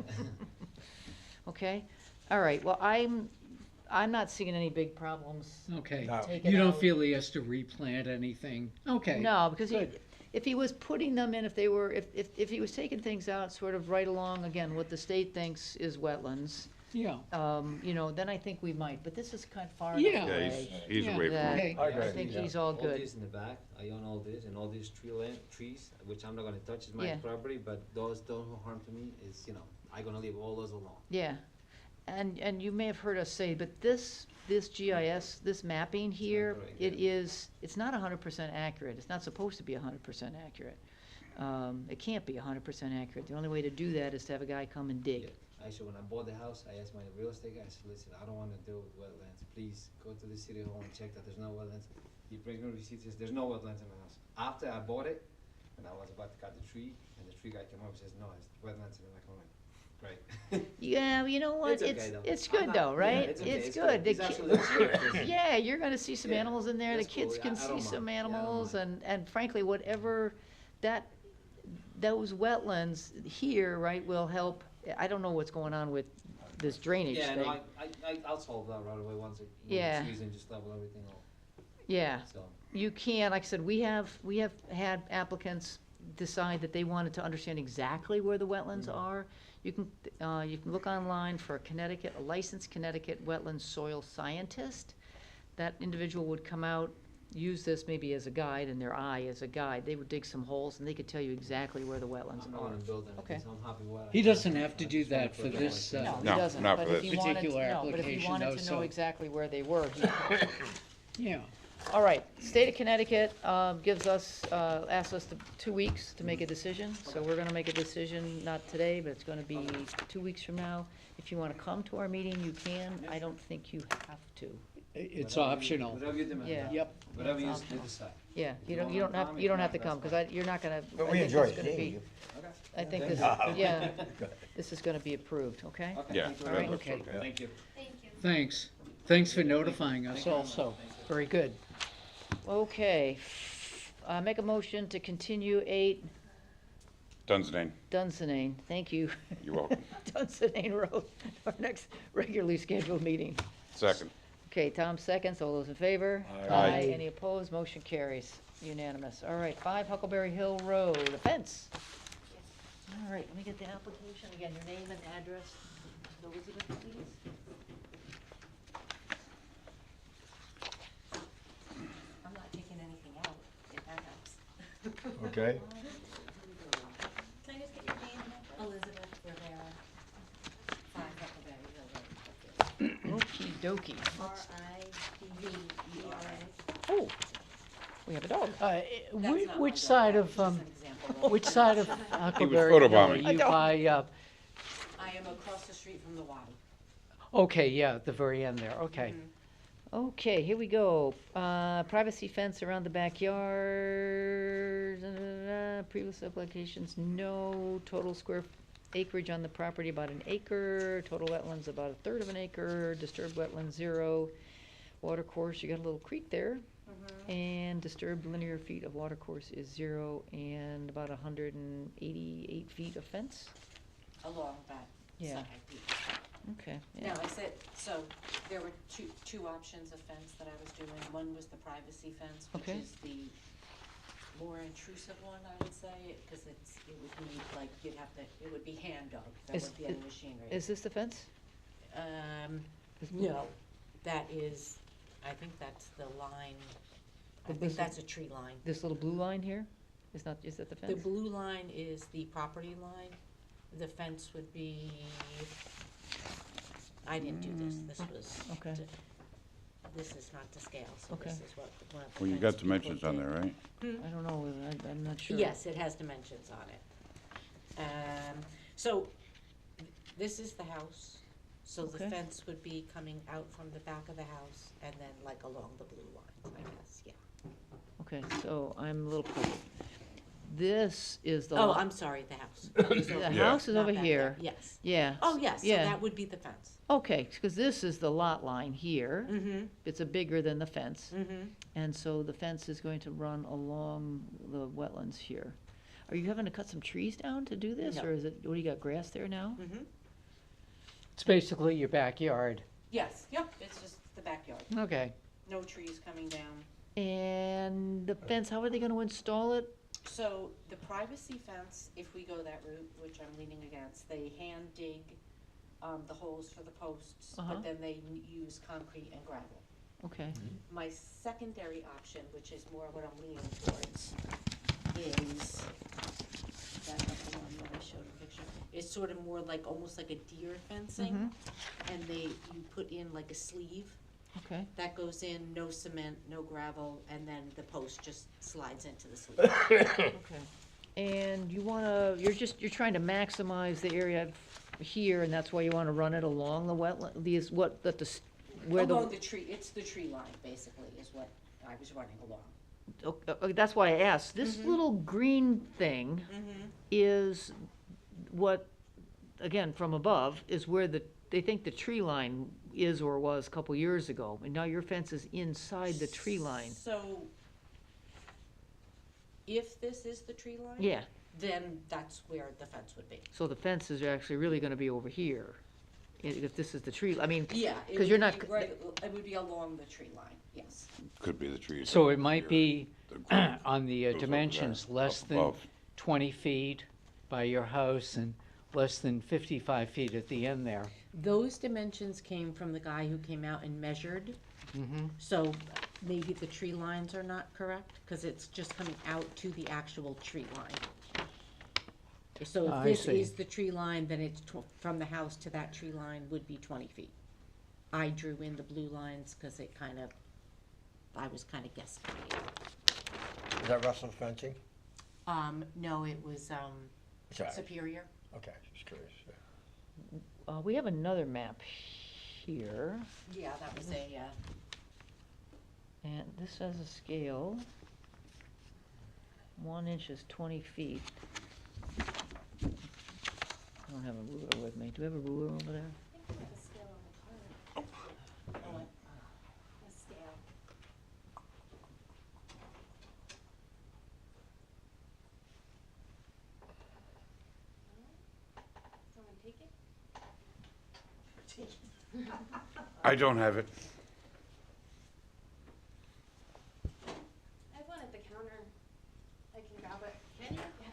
Okay? All right, well, I'm not seeing any big problems. Okay. No. Take it You don't out. feel he has to replant anything? Okay. No, because good. if he was putting them in, if he was taking things out sort of right along, again, what the state thinks is wetlands, Yeah. then I think we might, but this is kind of far Yeah. enough Yeah, away. he's Yeah. away from that it. Okay. I agree. I think Yeah. he's all All good. this in the back, I own all this, and all these trees, which I'm not gonna touch, is my Yeah. property, but those don't harm to me, is, I'm gonna leave all those alone. Yeah, and you may have heard us say, but this GIS, this mapping here, correct, it's not 100% accurate. It's not supposed to be 100% accurate. It can't be 100% accurate. The only way to do that is to have a guy come and dig. Yeah. Actually, when I bought the house, I asked my real estate guy, I said, listen, I don't wanna deal with wetlands, please go to the city hall and check that there's no wetlands. He brings me receipts, says, there's no wetlands in my house. After I bought it, and I was about to cut the tree, and the tree guy came over and says, no, it's wetlands, and I'm like, great. Yeah, you know what? It's okay, though. It's I'm good not- though, yeah, right? it's okay, It's it's good. good. The He's ki- actually serious. Yeah, you're gonna see some Yeah, animals in there. The that's cool. kids Yeah, can I see don't some mind. Yeah, I don't animals mind. and frankly, whatever those wetlands here, right, will help. I don't know what's going on with this drainage Yeah, thing. no, I'll solve that right away once it, Yeah. trees and just level everything off, Yeah, so. you can, like I said, we have had applicants decide that they wanted to understand exactly where the wetlands are. You can look online for a licensed Connecticut wetland soil scientist. That individual would come out, use this maybe as a guide, and their eye as a guide. They would dig some holes and they could tell you exactly where the wetlands I'm not are. gonna build anything, Okay. so I'm happy with what I He have. doesn't have to I do just wanna that for put it this, away. No, he No, doesn't, not but for if he this. wanted, particular no, but if he application, wanted though, to know so- exactly where they were, Yeah. All right, state of Connecticut gives us, asks us 2 weeks to make a decision, so we're gonna make a decision, not today, but it's gonna be 2 weeks from now. If you wanna come to our meeting, you can. I don't think you have to. It's Whatever you- optional. Whatever you demand. Yeah. Yep. Whatever you It's optional. decide. Yeah, you don't You wanna have, come, you don't if have to not, come, that's because you're not gonna. But I we think enjoy this is gonna seeing be- you. Okay. I think Thank this, you. yeah, this is gonna be approved, okay? Okay, Yeah, thank you that very looks much. Okay. okay. Thank you. Thanks. Thanks for notifying us also. Very good. Okay, make a motion to continue 8 Dunstan, Dunsinane, thank you. you're welcome. Dunsinane Road, our next regularly scheduled meeting. Second. Okay, Tom seconds, all those in favor? Aye. Any opposed, motion carries, unanimous. All right, 5 Huckleberry Hill Road, a fence. All right, let me get the application again, your name and address, Elizabeth, please. I'm not taking anything out, if that helps. Okay. Can I just get your name and address? Elizabeth Rivera, 5 Huckleberry Hill Road. Okey dokey. RIVERA. Oh, we have a dog. That's not Which my side dog, of, that was just an example. which side of Huckleberry Hill are photobombing. you by, I am across the street from the Wadi. okay, yeah, at the very end there, okay. Okay, here we go. Privacy fence around the backyard, previous applications, no. Total square acreage on the property, about 1 acre. Total wetlands, about 1/3 of an acre. Disturbed wetlands, 0. Water course, you got a little creek there. And disturbed linear feet of water course is 0, and about 188 feet of fence. Along that Yeah. side. Okay, Now, yeah. I said, so there were two options of fence that I was doing. One was the privacy fence, which Okay. is the more intrusive one, I would say, because it would need, like, you'd have to, it would be hand dug, that Is would be any it- machinery. Is this the fence? No, that is, I think that's the line, I But think this- that's a tree line. This little blue line here? Is that the fence? The blue line is the property line. The fence would be, I didn't do this, this was. Okay. This is not to scale, so Okay. this is what one of the Well, you fence got people dimensions on did. there, right? I don't know, I'm not sure. Yes, it has dimensions on it. So, this is the house, so the Okay. fence would be coming out from the back of the house and then like along the blue lines, I guess, yeah. Okay, so I'm a little puzzled. This is the Oh, lot. I'm sorry, the house. The house is Not over back here. there, yes. Yeah. Oh, yes, so Yeah. that would be the fence. Okay, because this is the lot line here. Mm-hmm, It's a bigger than the fence. mm-hmm. And so the fence is going to run along the wetlands here. Are you having to cut some trees down to do this? No. Or is it, what do you got, grass there now? Mm-hmm. It's basically your backyard. Yes, yep, it's just the backyard. Okay. No trees coming down. And the fence, how are they gonna install it? So the privacy fence, if we go that route, which I'm leaning against, they hand dig the holes for the posts, Uh-huh. but then they use concrete and gravel. Okay. My secondary option, which is more what I'm leaning towards, is, that's the one that I showed a picture, It's sort of more like, almost like a deer fencing, and you put in like a sleeve. Okay. That goes in, no cement, no gravel, and then the post just slides into the sleeve. Okay. And you're trying to maximize the area here, and that's why you wanna run it along the wetland, Along the tree, it's the tree line, basically, is what I was running along. That's why I asked. This little green thing is what, again, from above, is where they think the tree line is or was a couple years ago, and now your fence is inside the tree line. So, if this is the tree line? Yeah, Then that's where the fence would be. so the fence is actually really gonna be over here, if this is the tree, I mean, Yeah, it 'cause would you're not be right, it would be along the tree line, yes. Could be the trees. So up it might here, be the growth on the goes over there, dimensions, less up than above. 20 feet by your house and less than 55 feet at the end there. Those dimensions came from the guy who came out and measured. So maybe the tree lines are not correct, because it's just coming out to the actual tree line. So I if this see. is the tree line, then it's from the house to that tree line would be 20 feet. I drew in the blue lines because I was kind of guessing. Is that Russell fencing? No, it was, Sorry. Superior. Okay, just curious. we have another map here, Yeah, that was a, and this has a scale. 1 inch is 20 feet. I don't have a ruler with me. Do we have a ruler over there? I think we have a scale on the card. A scale. Someone take it? I don't have it. I have one at the counter. I can grab it. Can you? Yeah.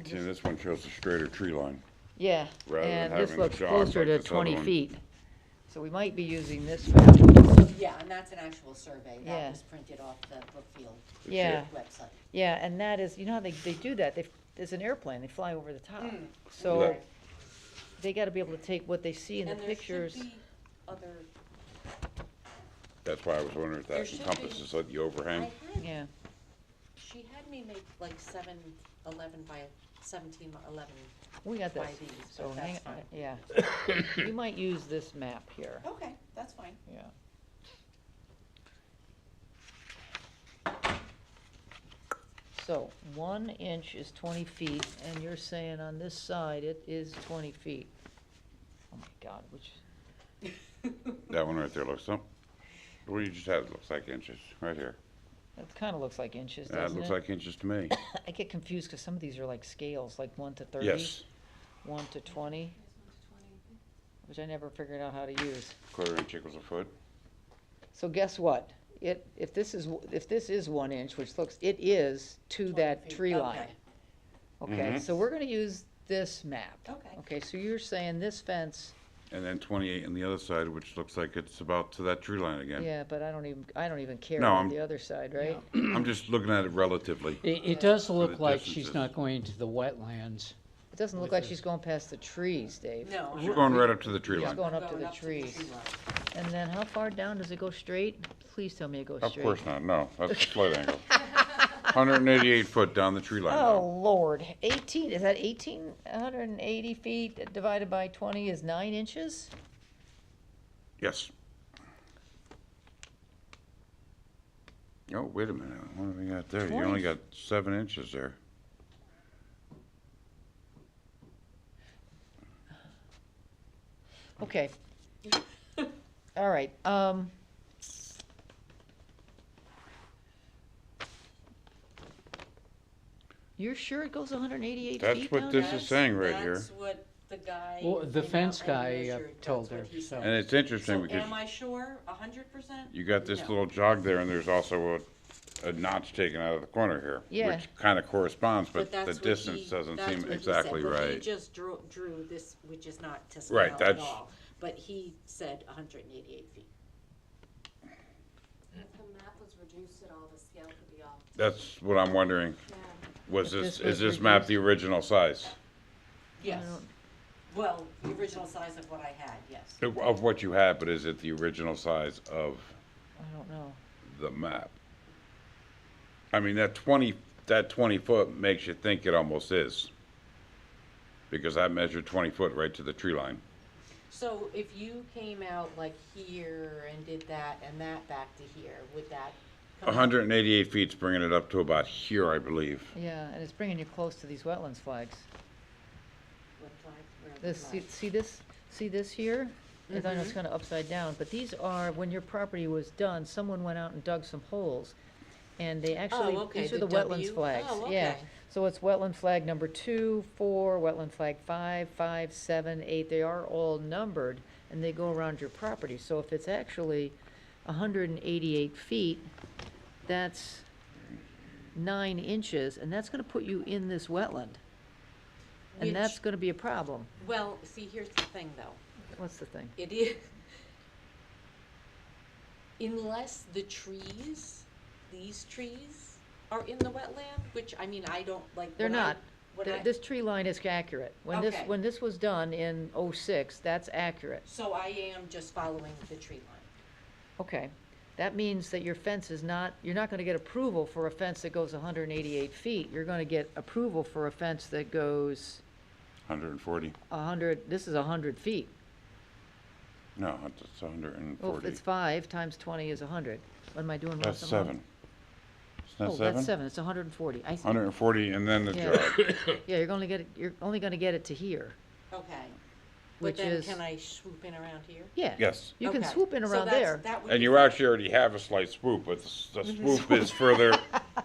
See, this one shows a straighter tree line. Yeah, Rather than and this having looks jogs closer like to this other 20 one. feet. So we might be using this map. yeah, and that's an actual survey. Yeah. That was printed off the Brookfield Yeah, website. yeah, and that is, you know how they do that? There's an airplane, they fly over the top. So Okay. they gotta be able to take what they see in the And there pictures. should be other, That's why I was wondering if There that should encompasses like the overhang. Yeah, she had me make like 7-11 by 17-11. we got this, By these, so but hang, that's fine. yeah. You might use this map here, Okay, that's fine. yeah. So, 1 inch is 20 feet, and you're saying on this side it is 20 feet. Oh my God, which, That one right there looks, oh, what you just had looks like inches, right here. that kinda looks like inches, That doesn't looks it? like inches to me. I get confused, cause some of these are like scales, like 1 to 30. Yes, 1 to 20, which I never figured out how to use. quarter inch equals a foot. So guess what? If this is 1 inch, which looks, it is to 20 that feet, tree okay. line. Okay, Mhm. so we're gonna use this map. Okay. Okay, so you're saying this fence, And then 28 on the other side, which looks like it's about to that tree line again. yeah, but I don't even care No, about I'm- the other side, right? I'm just looking at it relatively. It does look the like she's distances. not going to the wetlands. It doesn't look like she's going past the trees, Dave. No. We're going right up to the tree She's line. going up to the trees. tree line. And then how far down, does it go straight? Please tell me it goes Of straight. course not, no, that's a slight angle. 188 foot down the tree line Oh, now. Lord, 18, is that 180 feet divided by 20 is 9 inches? Yes. Oh, wait a minute, what do we got there? You 20. only got 7 inches there. Okay. All right, you're sure it goes 188 That's feet what down this there? is saying right here. That's what the guy. Well, the came fence out and guy, measured, told that's what her, he so- said. And it's interesting So because am I sure, 100%? you got this No. little jog there and there's also a notch taken out of the corner here. Yeah. Which kind of corresponds, but that's the what distance he- doesn't that's seem what he exactly said, but He right. just drew this, which is not to scale Right, at that's- all, but he said 188 feet. If the map was reduced at all, the scale could be off That's what I'm wondering. Was If this, this was is this map the original size? Yes. Well, the original size of what I had, yes. Of what you had, but is it the original size of I don't know. the map? I mean, that 20 foot makes you think it almost is. Because I measured 20 foot right to the tree line. So if you came out like here and did that and that back to here, would that come out? 188 feet's bringing it up to about here, I believe. Yeah, and it's bringing you close to these wetlands flags. What flags? Where are the This, flags? see this here? I know it's kinda upside down, but these are, when your property was done, someone went out and dug some holes. And they actually, okay, these are the the wetlands W? flags, Oh, yeah. okay. So it's wetland flag number 2, 4, wetland flag 5, 5, 7, 8, they are all numbered, and they go around your property. So if it's actually 188 feet, that's 9 inches, and that's gonna put you in this wetland. And that's Which- gonna be a problem. Well, see, here's the thing though. What's the thing? It is, unless the trees, these trees are in the wetland, which, I mean, I don't, like. They're when I- not. when I- This tree line is accurate. Okay. When this was done in '06, that's accurate. So I am just following the tree line. Okay, that means that your fence is not, you're not gonna get approval for a fence that goes 188 feet. You're gonna get approval for a fence that goes 140. 100, this is 100 feet. No, it's Well, 140. it's 5 times 20 is 100. What am I doing? That's lots of money? 7. Isn't that Oh, 7? that's 7, it's 140. I see. 140 and then the Yeah. jog. Yeah, you're only gonna get it to here. Okay. Which But then is- can I swoop in around here? Yeah. Yes. You can Okay. swoop in So around that's- there. that would And be you fine. actually already have a slight swoop, but the Mm-hmm. swoop is further,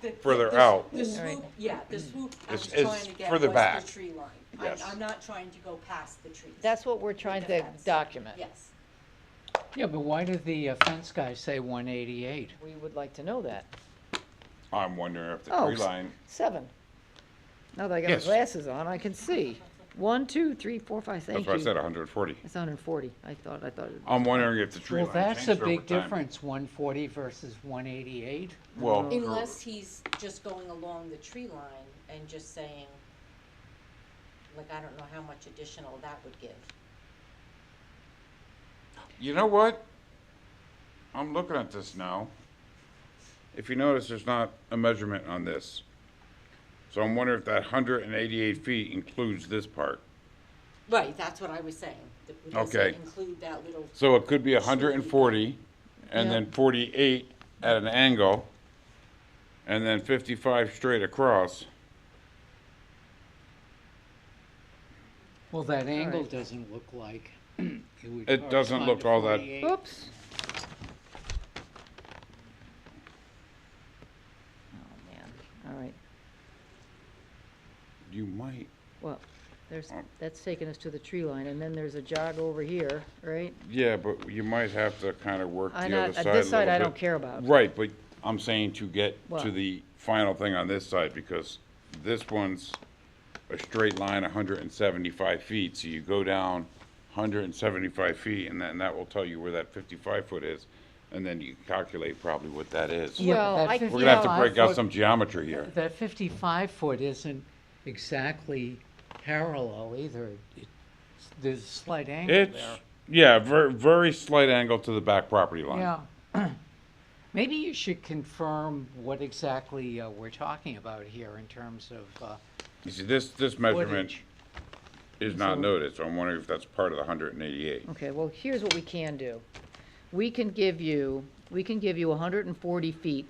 The- further the- out. The Alright. swoop, yeah, the swoop I was It's trying to get further was back. the tree line. Yes. I'm not trying to go past the trees. That's what we're trying the to fence. document. Yes. Yeah, but why did the fence guy say 188? We would like to know that. I'm wondering if the Oh, tree line, 7. Now that I got my Yes. glasses on, I can see. 1, 2, 3, 4, 5, thank that's you. what I said, 140. It's 140. I thought it I'm wondering if the tree Well, line that's a changed over big time. difference, 140 versus 188. Well, Unless he's just going along the tree line and just saying, like, I don't know how much additional that would give. you know what? I'm looking at this now. If you notice, there's not a measurement on this. So I'm wondering if that 188 feet includes this part. Right, that's what I was saying. Does it Okay. include that little, So it could be 140, and Yeah. then 48 at an angle, and then 55 straight across. Well, that angle right. doesn't look like. would It doesn't correspond look to all that- 48. Oops. Oh, man. All right. You might, Well, that's taking us to the tree line, and then there's a jog over here, right? yeah, but you might have to kind of work the I'm other not, side at a this side, little I bit. don't care about. Right, but I'm saying to get What? to the final thing on this side, because this one's a straight line, 175 feet, so you go down 175 feet, and then that will tell you where that 55 foot is, and then you calculate probably what that is. Yeah, Well, but that I- We're gonna have to 55 break out foot- some geometry here. That 55 foot isn't exactly parallel either. There's a slight angle It's, there. yeah, very, very slight angle to the back property line. Yeah. Maybe you should confirm what exactly we're talking about here in terms of You see, this measurement footage. is not noted, so I'm wondering if that's part of the 188. Okay, well, here's what we can do. We can give you 140 feet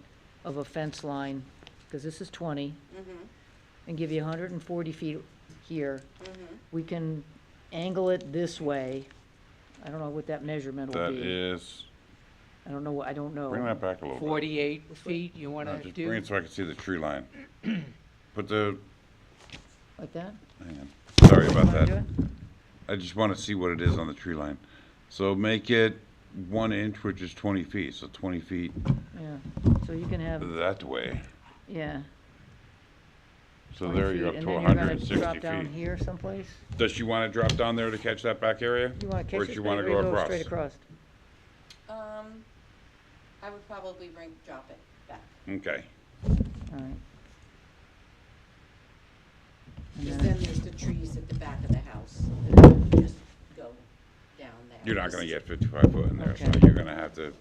of a fence line, because this is 20, and give you 140 feet here. We can angle it this way. I don't know what that measurement will That be. is, I don't know, I don't know. bring that back a little bit. 48 feet you want No, to just do? bring it so I can see the tree line. Put the, Like that? hang on, sorry about Wanna do that. it? I just want to see what it is on the tree line. So make it 1 inch, which is 20 feet, so 20 feet Yeah, so you can have, that way. yeah. So 20 there you're feet, up to and then you're gonna 160 drop down feet. here someplace? Does she want to drop down there to catch that back area? You wanna catch Or this does she baby, want to or you go across? straight across? I would probably drop it back. Okay, All right. And Because then- then there's the trees at the back of the house, just go down there. You're not This gonna is- get 55 foot in there, so Okay. you're gonna have to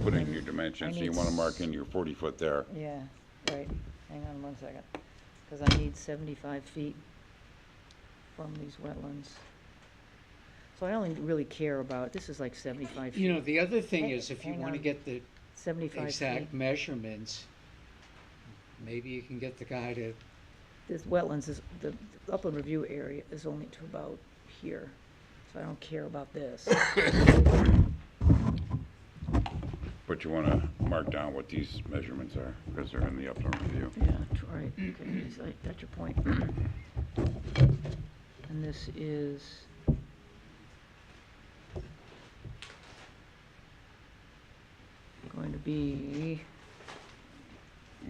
put in your dimensions, so you need wanna mark in your 40 foot there. Yeah, right, hang on 1 second, because I need 75 feet from these wetlands. So I only really care about, this is like 75 feet. You know, the other thing Hang- is, if you hang wanna on. get the 75 exact feet. measurements, maybe you can get the guy to, This wetlands is, the upland review area is only to about here, so I don't care about this. But you wanna mark down what these measurements are, because they're in the upland review. Yeah, right, okay, so I got your point. And this is going to be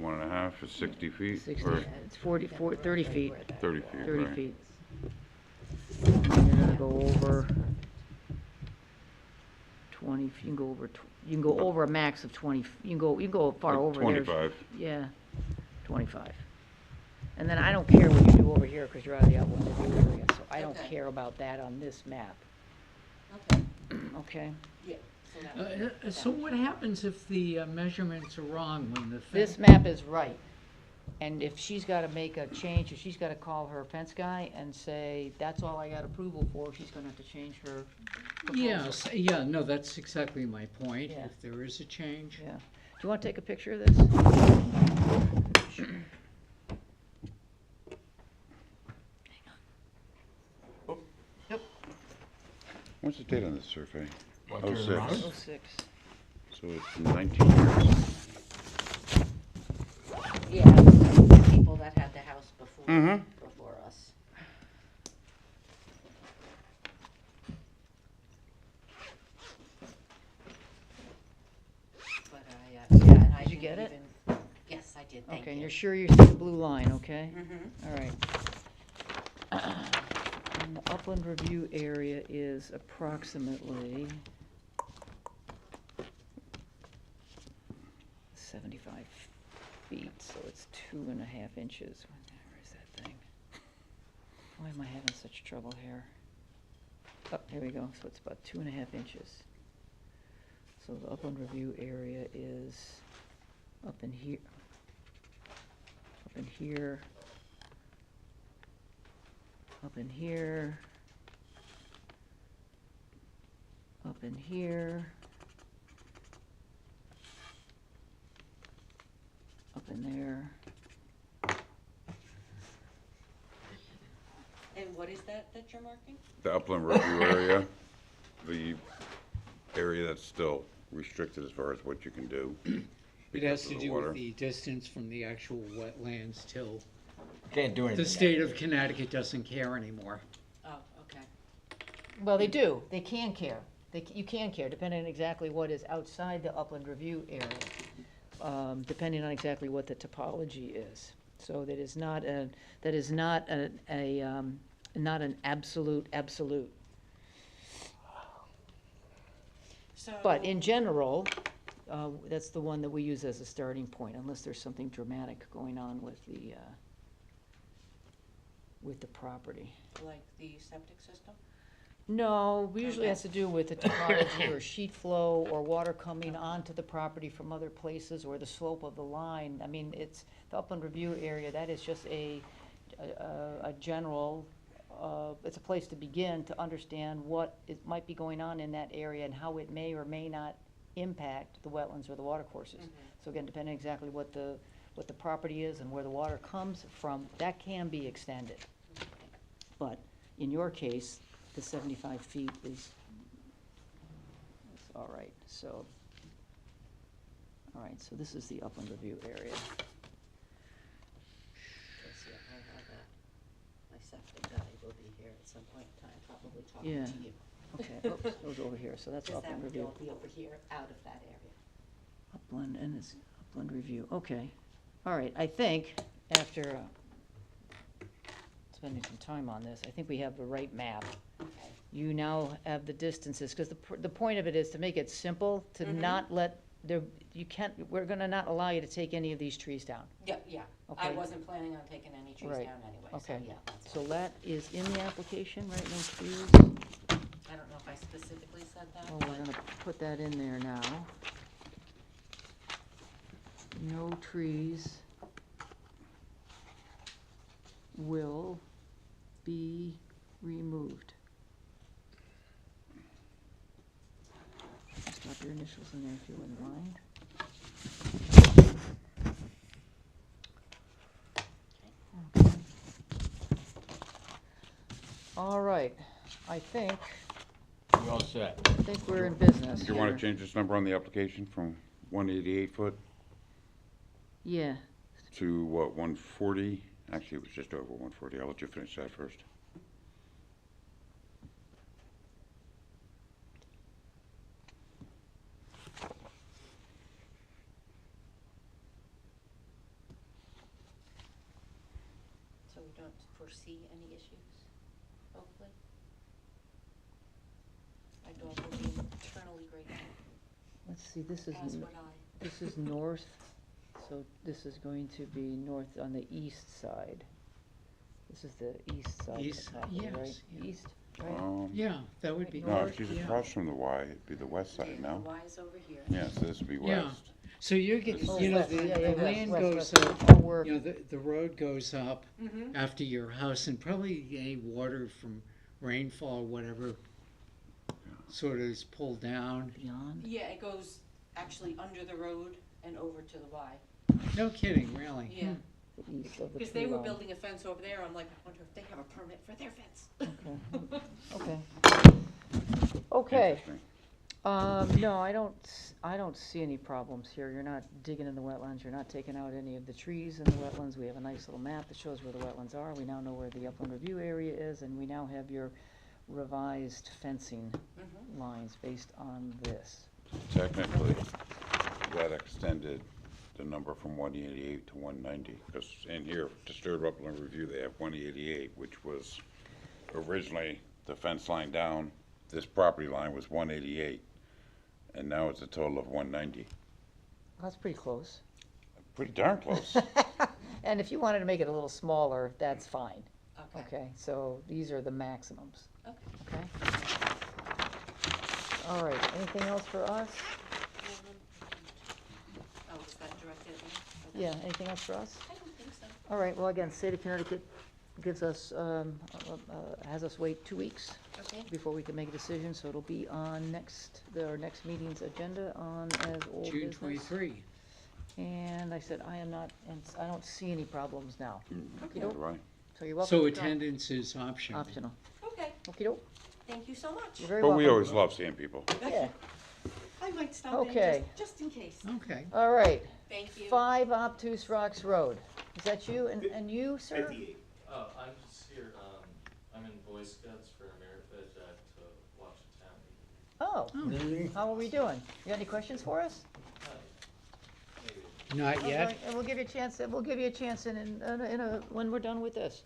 1.5 is 60 feet, 60, or it's 30 feet, 30 feet, 30 right? feet. And you're gonna go over 20, you can go over, you can go over a max of 20, you can go far Like over there. 25. Yeah, 25. And then I don't care what you do over here, because you're out of the upland review area, so I don't Okay. care about that on this map, Okay, okay? yeah. So that- so what happens if the measurements are wrong when the This fence? map is right, and if she's gotta make a change, if she's gotta call her fence guy and say, that's all I got approval for, she's gonna have to change her proposal. Yes, yeah, no, that's exactly my point, Yeah. if there is a change. Yeah. Do you wanna take a picture of this? What's the date on this survey? What, Oh, turn six. around? 06. So it's 19 years. Yeah, the people that had the house Mhm. before us. But yeah, and I Did you didn't get it? even- Yes, I did, thank you. Okay, and you're sure you see the blue line, okay? Mhm. All right. And the upland review area is approximately 75 feet, so it's 2.5 inches. Where is that thing? Why am I having such trouble here? Oh, here we go, so it's about 2.5 inches. So the upland review area is up in here, up in here, up in here, up in here, up in there. And what is that you're marking? The upland review area, the area that's still restricted as far as what you can do. It has because to of the do water. with the distance from the actual wetlands till Can't do anything. the state of Connecticut doesn't care anymore. Oh, okay. Well, they do, they can care, you can care, depending on exactly what is outside the upland review area, depending on exactly what the topology is. So that is not not an absolute. So. But in general, that's the one that we use as a starting point, unless there's something dramatic going on with the property. Like the septic system? No, usually Okay. has to do with the topology or sheet flow or water coming onto the property from other places or the slope of the line. I mean, it's, the upland review area, that is just a general, it's a place to begin to understand what it might be going on in that area and how it may or may not impact the wetlands or the water courses. So again, depending exactly what the property is and where the water comes from, that can be extended. But in your case, the 75 feet is all right, so. All right, so this is the upland review area. Yes, yeah, I have my septic guy will be here at some point in time, probably talking Yeah. to you. Okay, oops, those over here, so that's Because that upland would review. all be over here, out of that area. Upland, and it's upland review, okay. All right, I think, after spending some time on this, I think we have the right map. Okay. You now have the distances, because the point of it is to make it simple, to not let there, you can't, we're gonna not allow you to take any of these trees down. Yeah, I Okay. wasn't planning on taking any trees Right. down anyway, so Okay. yeah, that's So fine. that is in the application, right, no trees? I don't know if I specifically said that, Well, but. we're gonna put that in there now. No trees will be removed. Just drop your initials in there if you wouldn't mind. Okay. All right, I think You all set? we're in business Do you wanna here. change this number on the application from 188 foot Yeah, to what, 140? Actually, it was just over 140. I'll let you finish that first. So we don't foresee any issues, hopefully? My dog will be eternally grateful, let's see, this is, as would I. this is north, so this is going to be north on the east side. This is the east side of East, the property, yes, right? yeah. East, right? Yeah, that would be. No, North, she's yeah. across from the Y, it'd be the west side, The no? Y is over here. Yeah, so this would be Yeah. west. So you're getting, Oh, you know, west, the yeah, yeah, the land west, goes west, up, oh, we're- you know, the road goes up Mm-hmm. after your house, and probably any water from rainfall, whatever, sort of is pulled down. Beyond, Yeah, it goes actually under the road and over to the Y. No kidding, really? Yeah, the east of the because tree they were line. building a fence over there, I'm like, I wonder if they have a permit for their fence. Okay, okay. Interesting. No, I don't see any problems here. You're not digging in the wetlands, you're not taking out any of the trees in the wetlands. We have a nice little map that shows where the wetlands are. We now know where the upland review area is, and we now have your revised fencing Mhm. lines based on this. Technically, that extended the number from 188 to 190, because in here, Disturbed Upland Review, they have 188, which was originally the fence line down, this property line was 188, and now it's a total of 190. That's pretty close. Pretty darn close. And if you wanted to make it a little smaller, that's fine. Okay. Okay, so these are the maximums. Okay. Okay? All right, anything else for us? Oh, is that directed at me? Okay. Yeah, anything else for us? I don't think so. All right, well, again, state of Connecticut gives us, has us wait 2 weeks Okay. before we can make a decision, so it'll be on our next meeting's agenda on as old June business. 23. And I said, I don't see any problems now. Okay. All right. So you're welcome So to come. attendance is optional. Optional. Okay, Okey-doke, thank you so much. you're very But welcome. we always love seeing people. Yeah, I might stop Okay. in just in case. Okay. all right. Thank you. 5 Obtuse Rocks Road. Is that you? And you, sir? 58. I'm just here, I'm in Boy Scouts for America at Washington. Oh, how are we doing? You got any questions for us? Maybe. Not All yet? right, and we'll give you a chance, when we're done with this.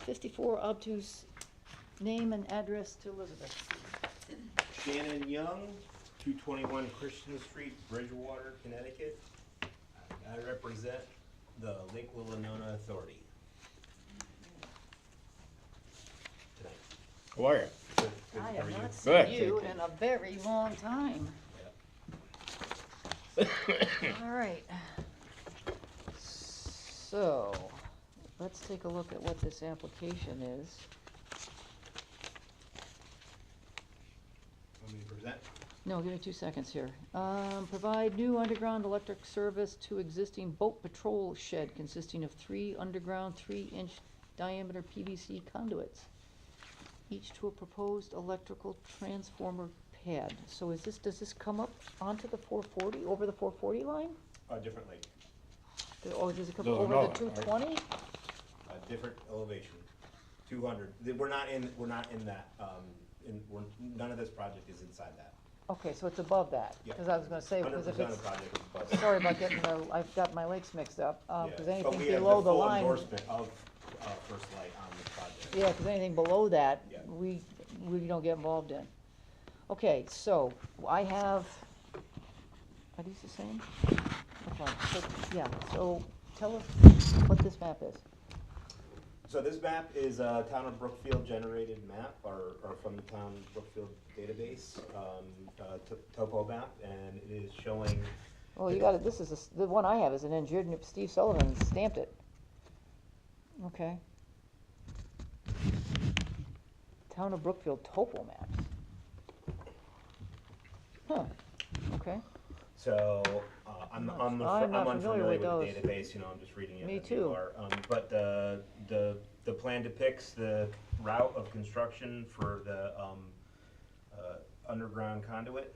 54 Obtuse, name and address to Elizabeth. Shannon Young, 221 Christian Street, Bridgewater, Connecticut. I represent the Lake Willenona Authority. Tonight. How are you? Good, good, I how have are you? not seen Good. you in a very long time. All right. So, let's take a look at what this application is. Want me to present? No, give me 2 seconds here. Provide new underground electric service to existing boat patrol shed consisting of 3 underground 3-inch diameter PVC conduits, each to a proposed electrical transformer pad. So does this come up onto the 440, over the 440 line? Different lake, Or does it come No, over no, the 220? different elevation, 200. We're not in that, none of this project is inside that. Okay, so it's above that, Yeah. because I was gonna say, because 100% if of it's, the project is above. sorry about getting I've got my lakes mixed up, because Yeah. anything But we have below the full line. endorsement of First Light on the project. Yeah, because anything below that, Yeah. we don't get involved in. Okay, so I have Are these the same? Okay, so, yeah, so tell us what this map is. So this map is a town of Brookfield generated map, or from the town Brookfield database, topo map, and it is showing. Oh, you got it, this is, the one I have is an engineered, Steve Sullivan stamped it. Okay. Town of Brookfield topo maps. Huh, okay. So, I'm not unfamiliar familiar with with the database, you know, I'm just reading it Me as you too. are. But the plan depicts the route of construction for the, underground conduit,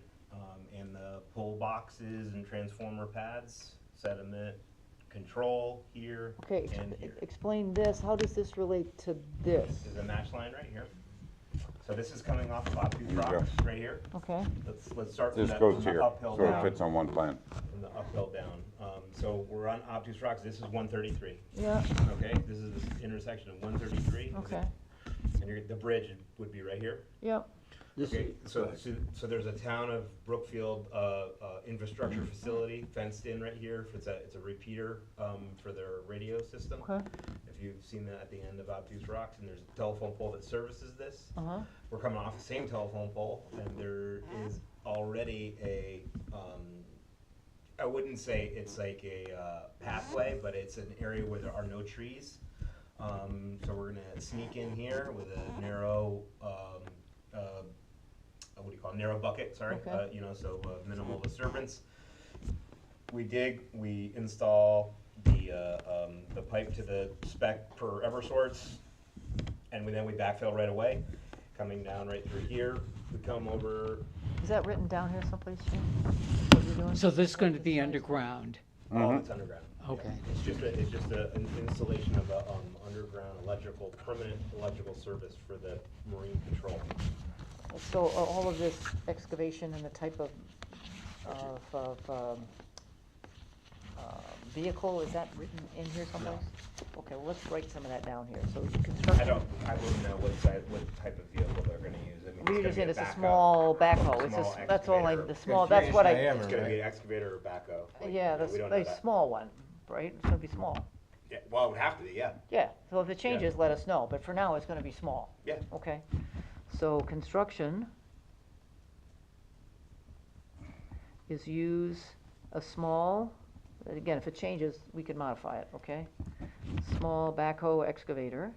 and the pole boxes and transformer pads, sediment control here Okay, and here. explain this, how does this relate to this? There's a match line right here. So this is coming off of Obtuse you go. Rocks right here. Okay, Let's start from This the goes from the here, uphill so it down. fits on one plan. From the uphill down. So we're on Obtuse Rocks, this is 133. yeah, Okay, this is this intersection of 133. okay, And the bridge would be right here. yeah, Okay, so there's a town of Brookfield, infrastructure facility fenced in right here. It's a repeater, for their radio system. okay, If you've seen that at the end of Obtuse Rocks, and there's a telephone pole that services this. uh-huh, We're coming off the same telephone pole, and there is already a, I wouldn't say it's like a pathway, but it's an area where there are no trees. So we're gonna sneak in here with a narrow, what do you call it, narrow bucket, sorry, Okay. you know, so minimal disturbance. We dig, we install the pipe to the spec per Eversource, and then we backfill right away, coming down right through here. We come over, is that written down here someplace, Jim? What you're doing? So this is going to be underground? all it's underground. Okay. It's just an installation of a, underground permanent electrical service for the Marine Patrol. So all of this excavation and the type of vehicle, is that written in here someplace? Okay, well, let's write some of that down here, so construction. I wouldn't know what type of vehicle they're gonna use. I mean, We gonna just be said it's a backhoe. small backhoe, it's Small a, that's all I, excavator. the small, that's what I, It's gonna be an excavator or backhoe. Like, yeah, we don't know the that. small one, right? It's gonna be small. Yeah, well, it would have to be, yeah. Yeah, so if it changes, let us know, but for now, it's gonna be small. Yeah. Okay, so construction is use a small, again, if it changes, we could modify it, okay? Small backhoe excavator.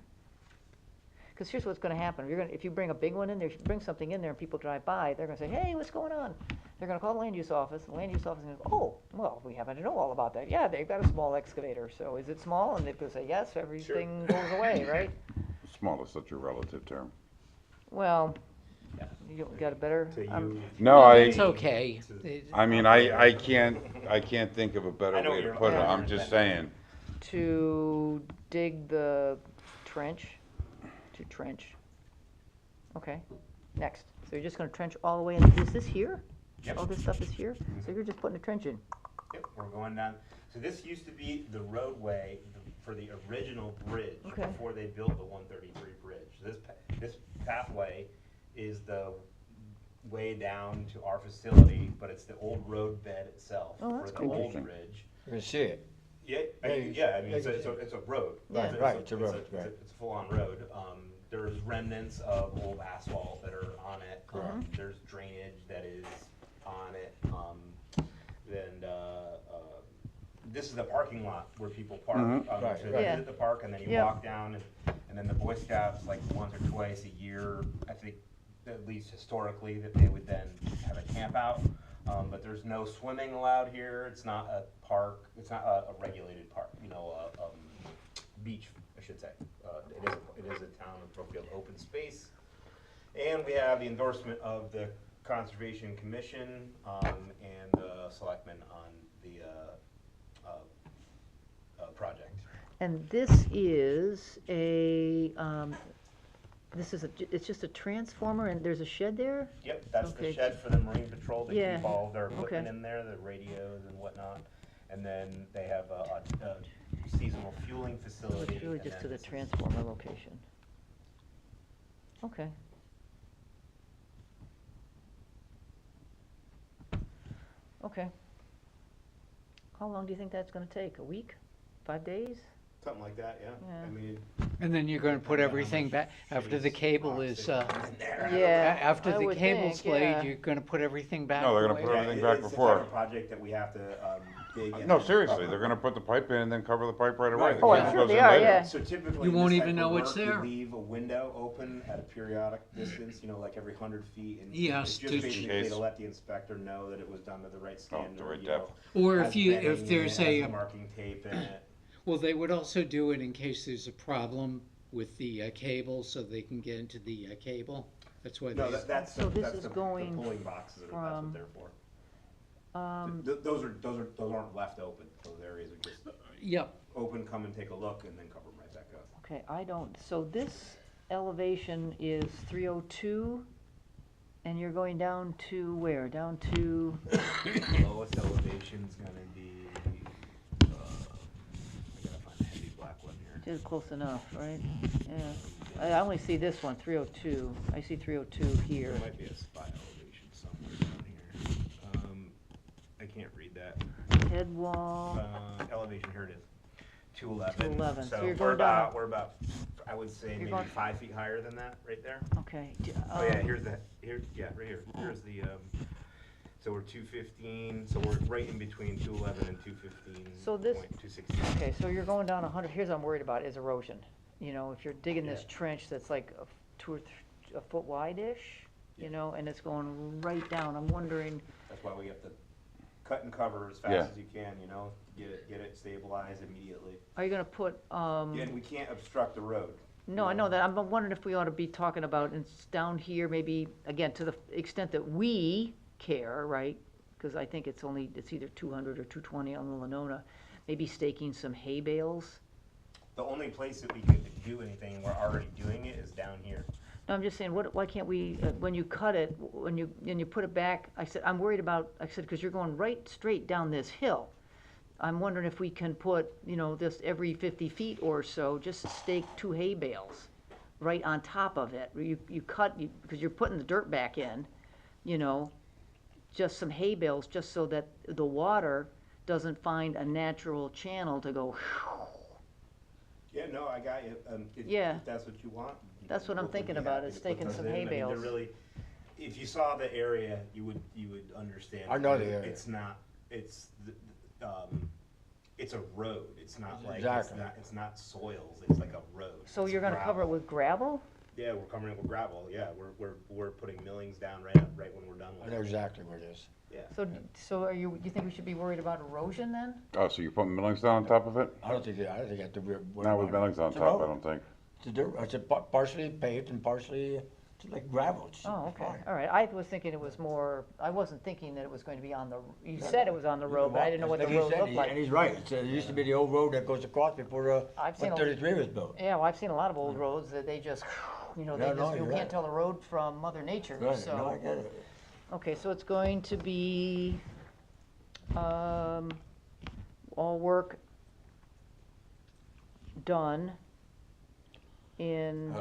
Because here's what's gonna happen, if you bring a big one in there, if you bring something in there and people drive by, they're gonna say, hey, what's going on? They're gonna call the land use office, the land use office is gonna go, oh, well, we happen to know all about that. Yeah, they've got a small excavator, so is it small? And they're gonna say, yes, everything goes away, right? Small is such a relative term. Well, Yeah. you got a better, To you. No, It's okay. I mean, I can't think of a better I know way what to you're- put it, yeah, I'm you're just intending. saying. to dig the trench, okay, next. So you're just gonna trench all the way, in. Is this here? Yep. All this stuff is here? So you're just putting a trench in? Yep, we're going down. So this used to be the roadway for the original bridge Okay. before they built the 133 bridge. This pathway is the way down to our facility, but it's the old road bed itself Oh, that's for the cool. old bridge. You can see it. Yeah, Yeah, it's a road. Yeah. Right, it's a road, It's right. a full-on road. There's remnants of old asphalt that are on it. There's drainage that is on it. This is the parking lot where people park. Right, So right. you visit the park and then you Yeah. walk down and then the Boy Scouts, like once or twice a year, I think, at least historically, that they would then have a camp out. But there's no swimming allowed here. It's not a park. It's not a regulated park, you know, beach, I should say. It is a town of Brookfield open space. And we have the endorsement of the Conservation Commission, and the selectmen on the, project. And this is it's just a transformer and there's a shed there? Yep, that's the Okay. shed for the Marine Patrol. They Yeah, keep all their equipment okay. in there, the radios and whatnot. And then they have a seasonal fueling So facility. it's really and just then to the this is- transformer location. Okay. Okay. How long do you think that's gonna take? A week? 5 days? Something like that, yeah. Yeah. I mean, And then you're gonna put depends on how everything much back, after the space cable box is, they put in there. after I the would cable's think, yeah. laid, you're gonna put everything back. No, they're the gonna way- put Yeah, everything it- back it's the before. type of project that we have to dig in. No, and seriously, cover. they're gonna put the pipe in and then cover the pipe right away. Right. The Oh, I'm cable sure goes they in are, later. yeah. So typically, You in won't this even type know of it's work, there. you leave a window open at a periodic distance, you know, like every 100 feet. And Yes, it's just to- basically case. to let the inspector know that it was done to the right standard. right you know, depth. Or has if you, bedding if in there's it, has a, the marking tape in it. well, they would also do it in case there's a problem with the cable, so they can get into the cable. That's why No, they, that's So this that's is the going pulling boxes. That's from, what they're for. Um, Those aren't left open. Those areas are just yep, open. Come and take a look, and then cover them right back up. okay, I don't, so this elevation is 302, and you're going down to where? Down to, Lowest elevation's gonna be. I gotta find a heavy black one here. is close enough, right? Yeah. I only see this one, 302. I see 302 here. There might be a spot elevation somewhere down here. I can't read that. Head wall, Elevation, here it is. 211. 211. So you're we're going down- about, we're about, I would say You're maybe going- 5 feet higher than that, right there. okay. Oh yeah, here's the, yeah, right here. Here's the, so we're 215, so we're right in between 211 and 215. So this- 216. Okay, so you're going down 100, here's what I'm worried about, is erosion. You know, if you're digging this Yeah. trench that's like a foot wide-ish, you Yeah. know, and it's going right down, I'm wondering, That's why we have to cut and cover as fast Yeah. as you can, you know, get it stabilized immediately. are you gonna put, And we can't obstruct the road. no, I know that, I'm wondering if we ought to be talking about, it's down here, maybe, again, to the extent that we care, right? Because I think it's either 200 or 220 on the Lenona, maybe staking some hay bales. The only place that we could do anything, and we're already doing it, is down here. No, I'm just saying, why can't we, when you cut it, when you put it back, I said, I'm worried about, I said, because you're going right straight down this hill. I'm wondering if we can put, you know, this every 50 feet or so, just stake 2 hay bales right on top of it. You cut, because you're putting the dirt back in, you know, just some hay bales, just so that the water doesn't find a natural channel to go. Yeah, no, I got you. Yeah. If that's what you want. That's what I'm we'll thinking be about, happy is to put staking those some in. hay I mean, they're bales. really, if you saw the area, you would understand. I know the area. It's not, it's a road. It's not like, Exactly. it's not soils. It's like a road. So It's you're gonna cover it gravel. with gravel? Yeah, we're covering it with gravel. Yeah, we're putting millings down right when we're done I with know it. exactly where it is. Yeah. So are you think we should be worried about erosion then? Oh, so you're putting millings down on top of it? I don't think you have to. Not with millings on It's a top, I road. don't think. It's partially paved and partially, it's like gravel. It's Oh, okay, fine. all right, I was thinking it was more, I wasn't thinking that it was going to be on the, you said it was on the road, but I didn't know what the Like he road said, looked And like. he's right, it used to be the old road that goes across before, I've seen when a- 33 was built. Yeah, well, I've seen a lot of old roads that they just, you know, No, no, you you're can't right. tell the road from Mother Nature, Right, no, I so. get it. Okay, so it's going to be, all work done in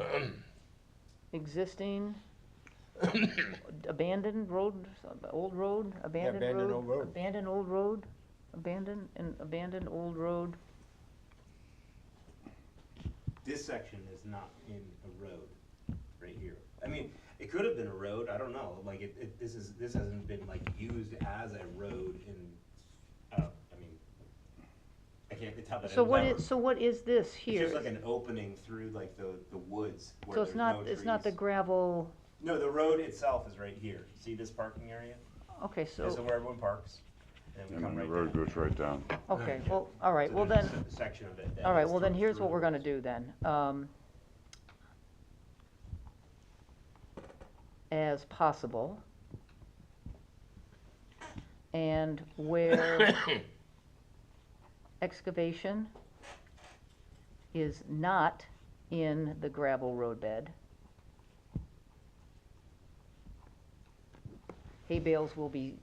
existing abandoned road, old road, abandoned abandoned road, old road. abandoned old road, abandoned old road. This section is not in a road, right here. I mean, it could have been a road, I don't know, like, this hasn't been like used as a road in, I mean, I can't tell that it So was what ever. is, so what is this It's here? just like an opening through like the woods where So there's it's not, no it's not the trees. gravel, No, the road itself is right here. See this parking area? okay, This is so, where everyone parks. And we And come then the right road down. goes right down. okay, well, all right, So well there's then. a section of it that All right, is well then through here's what the we're gonna woods. do then. As possible. And where excavation is not in the gravel roadbed, hay bales will be,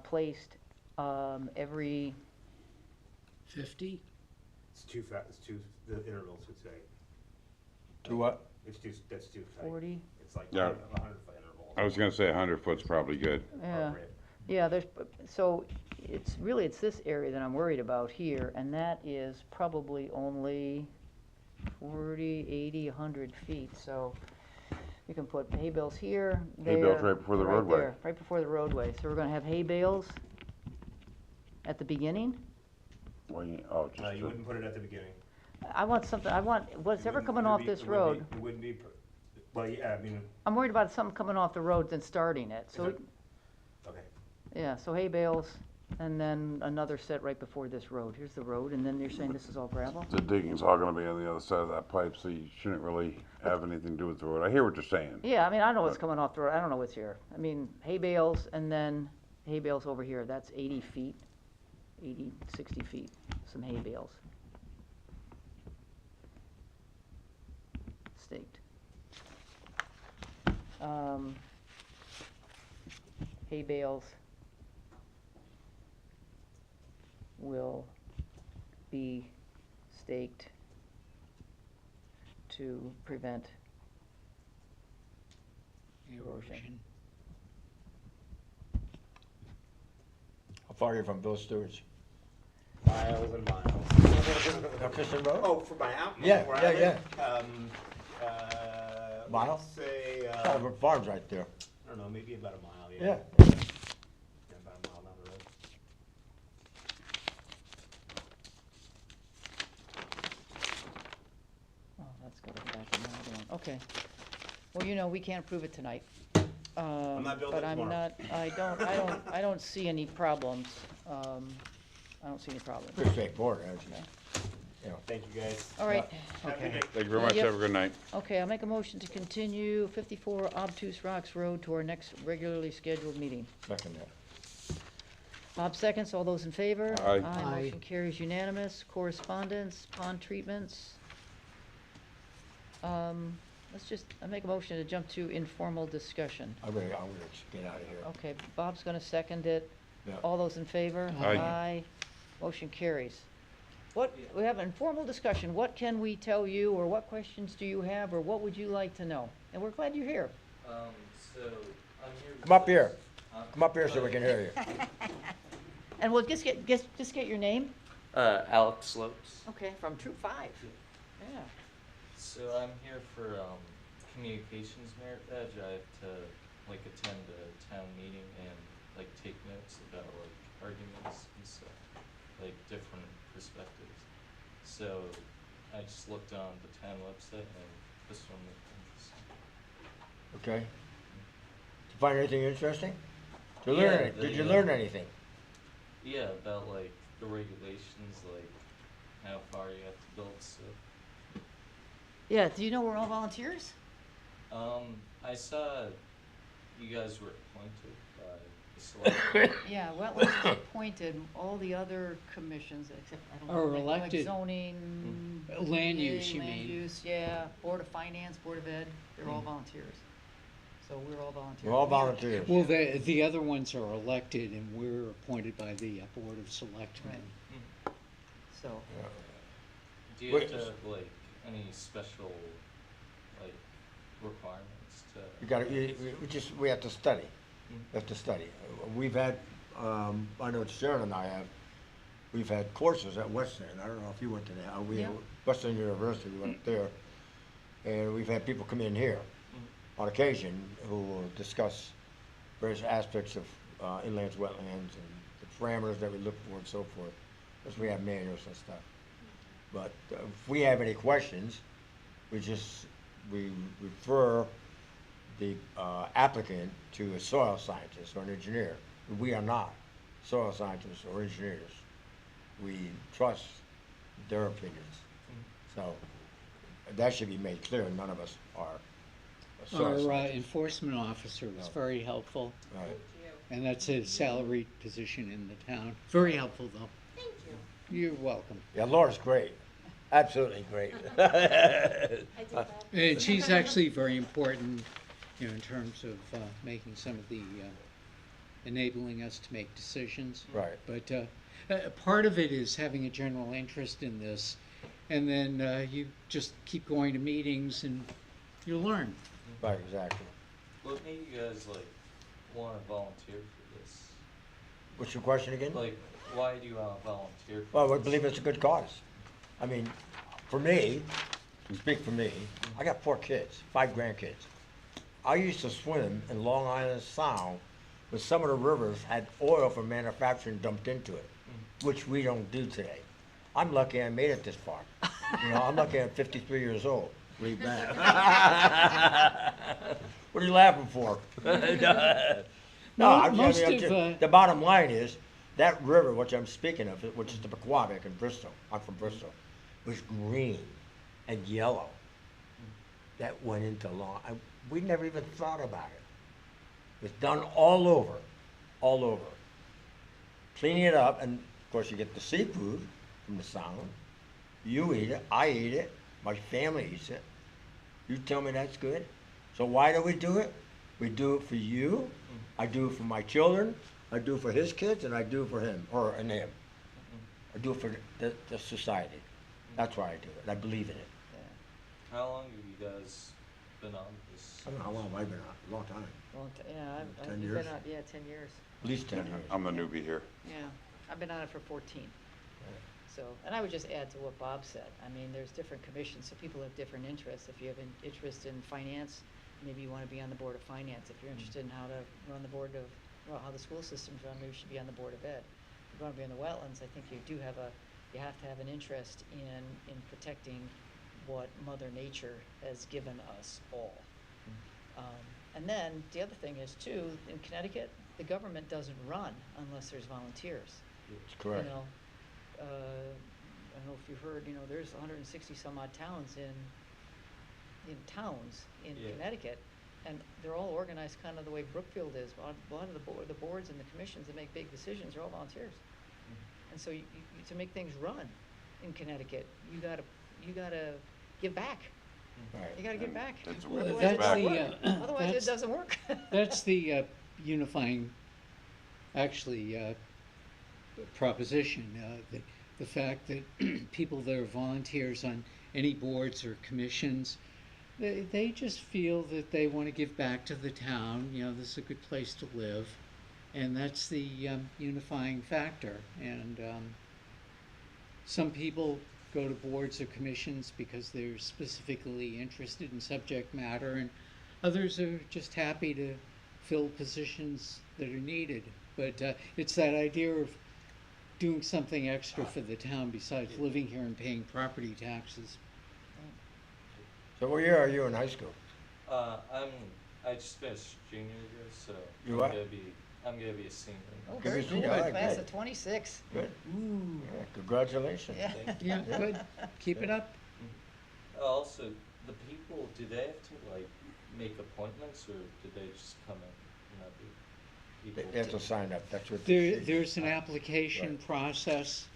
placed, every, 50? It's too fast. It's too. The intervals would say. To what? It's too. That's too tight. 40, It's like Yeah. 100-foot intervals. I was gonna say 100 foot's probably good. yeah. Appropriate. Yeah, so it's this area that I'm worried about here, and that is probably only 40, 80, 100 feet, so you can put hay bales here, Hay bales there, right before the right roadway. there, right before the roadway. So we're gonna have hay bales at the beginning? Oh, just You wouldn't put it at the beginning. I want something, what's ever coming off this road, It wouldn't be, well, yeah, I mean, I'm worried about something coming off the road than starting it, so, okay. yeah, so hay bales, and then another set right before this road. Here's the road, and then you're saying this is all gravel? the digging's all gonna be on the other side of that pipe, so you shouldn't really have anything to do with the road. I hear what you're saying. Yeah, I mean, I know what's coming off the road, I don't know what's here. I mean, hay bales, and then hay bales over here, that's 80 feet, 80, 60 feet, some hay bales. Staked. Hay bales will be staked to prevent erosion. How far are you from Bill Stewart's? Miles and miles. Christian Road? Oh, for my out? Yeah, where I yeah, live? Mile? Let's say, Oliver Farm's right there. I don't know, maybe about a mile, Yeah. Yeah, about a mile down the road. Oh, that's gotta go back in another one, okay. Well, you know, we can't prove it tonight. not building But I'm tomorrow. not, I don't see any problems, I don't see any problems. Pretty straightforward, actually. You know. Thank you, guys. All right, Have a good day. Thank you very much, Yep. have a good night. okay, I'll make a motion to continue 54 Obtuse Rocks Road to our next regularly scheduled meeting. Second that. Bob seconds, all those in favor? Aye. Aye. Motion carries unanimous. Correspondence, pond treatments. I make a motion to jump to informal discussion. I'm gonna get out of here. Okay, Bob's gonna second it. Yeah. All those in favor? Aye. Motion carries. We have an informal discussion. What can we tell you, or what questions do you have, or what would you like to know? And we're glad you're here. So, I'm here. Come up here. Come up here so we can hear you. And we'll just get your name. Alex Slopes. Okay, from Troop 5. Yeah. So I'm here for, communications merit badge. I have to, like, attend a town meeting and, like, take notes about, like, arguments and stuff, like, different perspectives. So I just looked on the town website and this one looked interesting. Okay. Did you find anything interesting? Yeah, Did you the, learn anything? Yeah, about, like, the regulations, like, how far you have to build stuff. Yeah, do you know we're all volunteers? I saw you guys were appointed by the select. Yeah, Wetlands is appointed, all the other commissions, except, I don't know. Are like elected. zoning. Land use, you land mean. use, yeah, Board of Finance, Board of Ed, they're all volunteers. So we're all volunteers. We're all volunteers. Well, the other ones are elected and we're appointed by the Board of Selectmen. So, Do you have to, like, any special, like, requirements to? You gotta, we have to study. We have to study. We've had, I know Sharon and I have, we've had courses at Western. I don't know if you went to that. Yeah. Western University, we went up there. And we've had people come in here on occasion who will discuss various aspects of inland wetlands and the parameters that we look for and so forth. Because we have manuals and stuff. But if we have any questions, we refer the applicant to a soil scientist or an engineer. We are not soil scientists or engineers. We trust their opinions. So that should be made clear. None of us are soil Our scientists. enforcement officer was No. very helpful, Right. and that's a salaried position in the town. Very helpful, though. Thank you. You're welcome. Yeah, Laura's great. Absolutely great. I did that. And she's actually very important, you know, in terms of making some of the, enabling us to make decisions. Right. But part of it is having a general interest in this, and then you just keep going to meetings and you learn. Right, exactly. What made you guys, like, wanna volunteer for this? What's your question again? Like, why do you volunteer? Well, we believe it's a good cause. I mean, for me, to speak for me, I got 4 kids, 5 grandkids. I used to swim in Long Island Sound when some of the rivers had oil from manufacturing dumped into it, which we don't do today. I'm lucky I made it this far. You know, I'm lucky I'm 53 years old. Leave that. What are you laughing for? No, Most of, the bottom line is, that river, which I'm speaking of, which is the Pequabic in Bristol, I'm from Bristol, was green and yellow. That went into we never even thought about it. It's done all over, all over. Cleaning it up, and of course you get the seafood from the Sound. You eat it, I eat it, my family eats it. You tell me that's good? So why do we do it? We do it for you, I do it for my children, I do it for his kids, and I do it for him, and him. I do it for the society. That's why I do it, I believe in it. How long have you guys been on this? I don't know how long have I been on, a long time, Yeah, 10 I've years? been on, yeah, 10 years. at least 10 years. I'm the newbie here. Yeah, I've been on it for 14. So, and I would just add to what Bob said. I mean, there's different commissions, so people have different interests. If you have an interest in finance, maybe you want to be on the Board of Finance. If you're interested in how to run the board of, well, how the school system's run, maybe you should be on the Board of Ed. If you want to be in the wetlands, I think you have to have an interest in protecting what Mother Nature has given us all. And then the other thing is too, in Connecticut, the government doesn't run unless there's volunteers. That's correct. You know, I don't know if you heard, you know, there's 160 some odd towns in Yeah. Connecticut, and they're all organized kind of the way Brookfield is. A lot of the boards and the commissions that make big decisions are all volunteers. And so you, to make things run in Connecticut, you gotta give back. Right. You gotta give back. That's the way Otherwise it it goes doesn't back. work. Otherwise it doesn't work. that's the unifying, actually, proposition. The fact that people that are volunteers on any boards or commissions, they just feel that they want to give back to the town. You know, this is a good place to live, and that's the unifying factor. And some people go to boards or commissions because they're specifically interested in subject matter, and others are just happy to fill positions that are needed. But it's that idea of doing something extra for the town besides living here and paying property taxes. So what year are you in high school? I just finished junior year, so You I'm what? gonna be a senior. Oh, Good very to see cool. you. All right, Class good. of 26. Good. Yeah, congratulations. Yeah. Yeah, good. Keep it up. Also, the people, do they have to like make appointments, or do they just come in? You know, They people have to sign up, that's what. There's an application Right. process.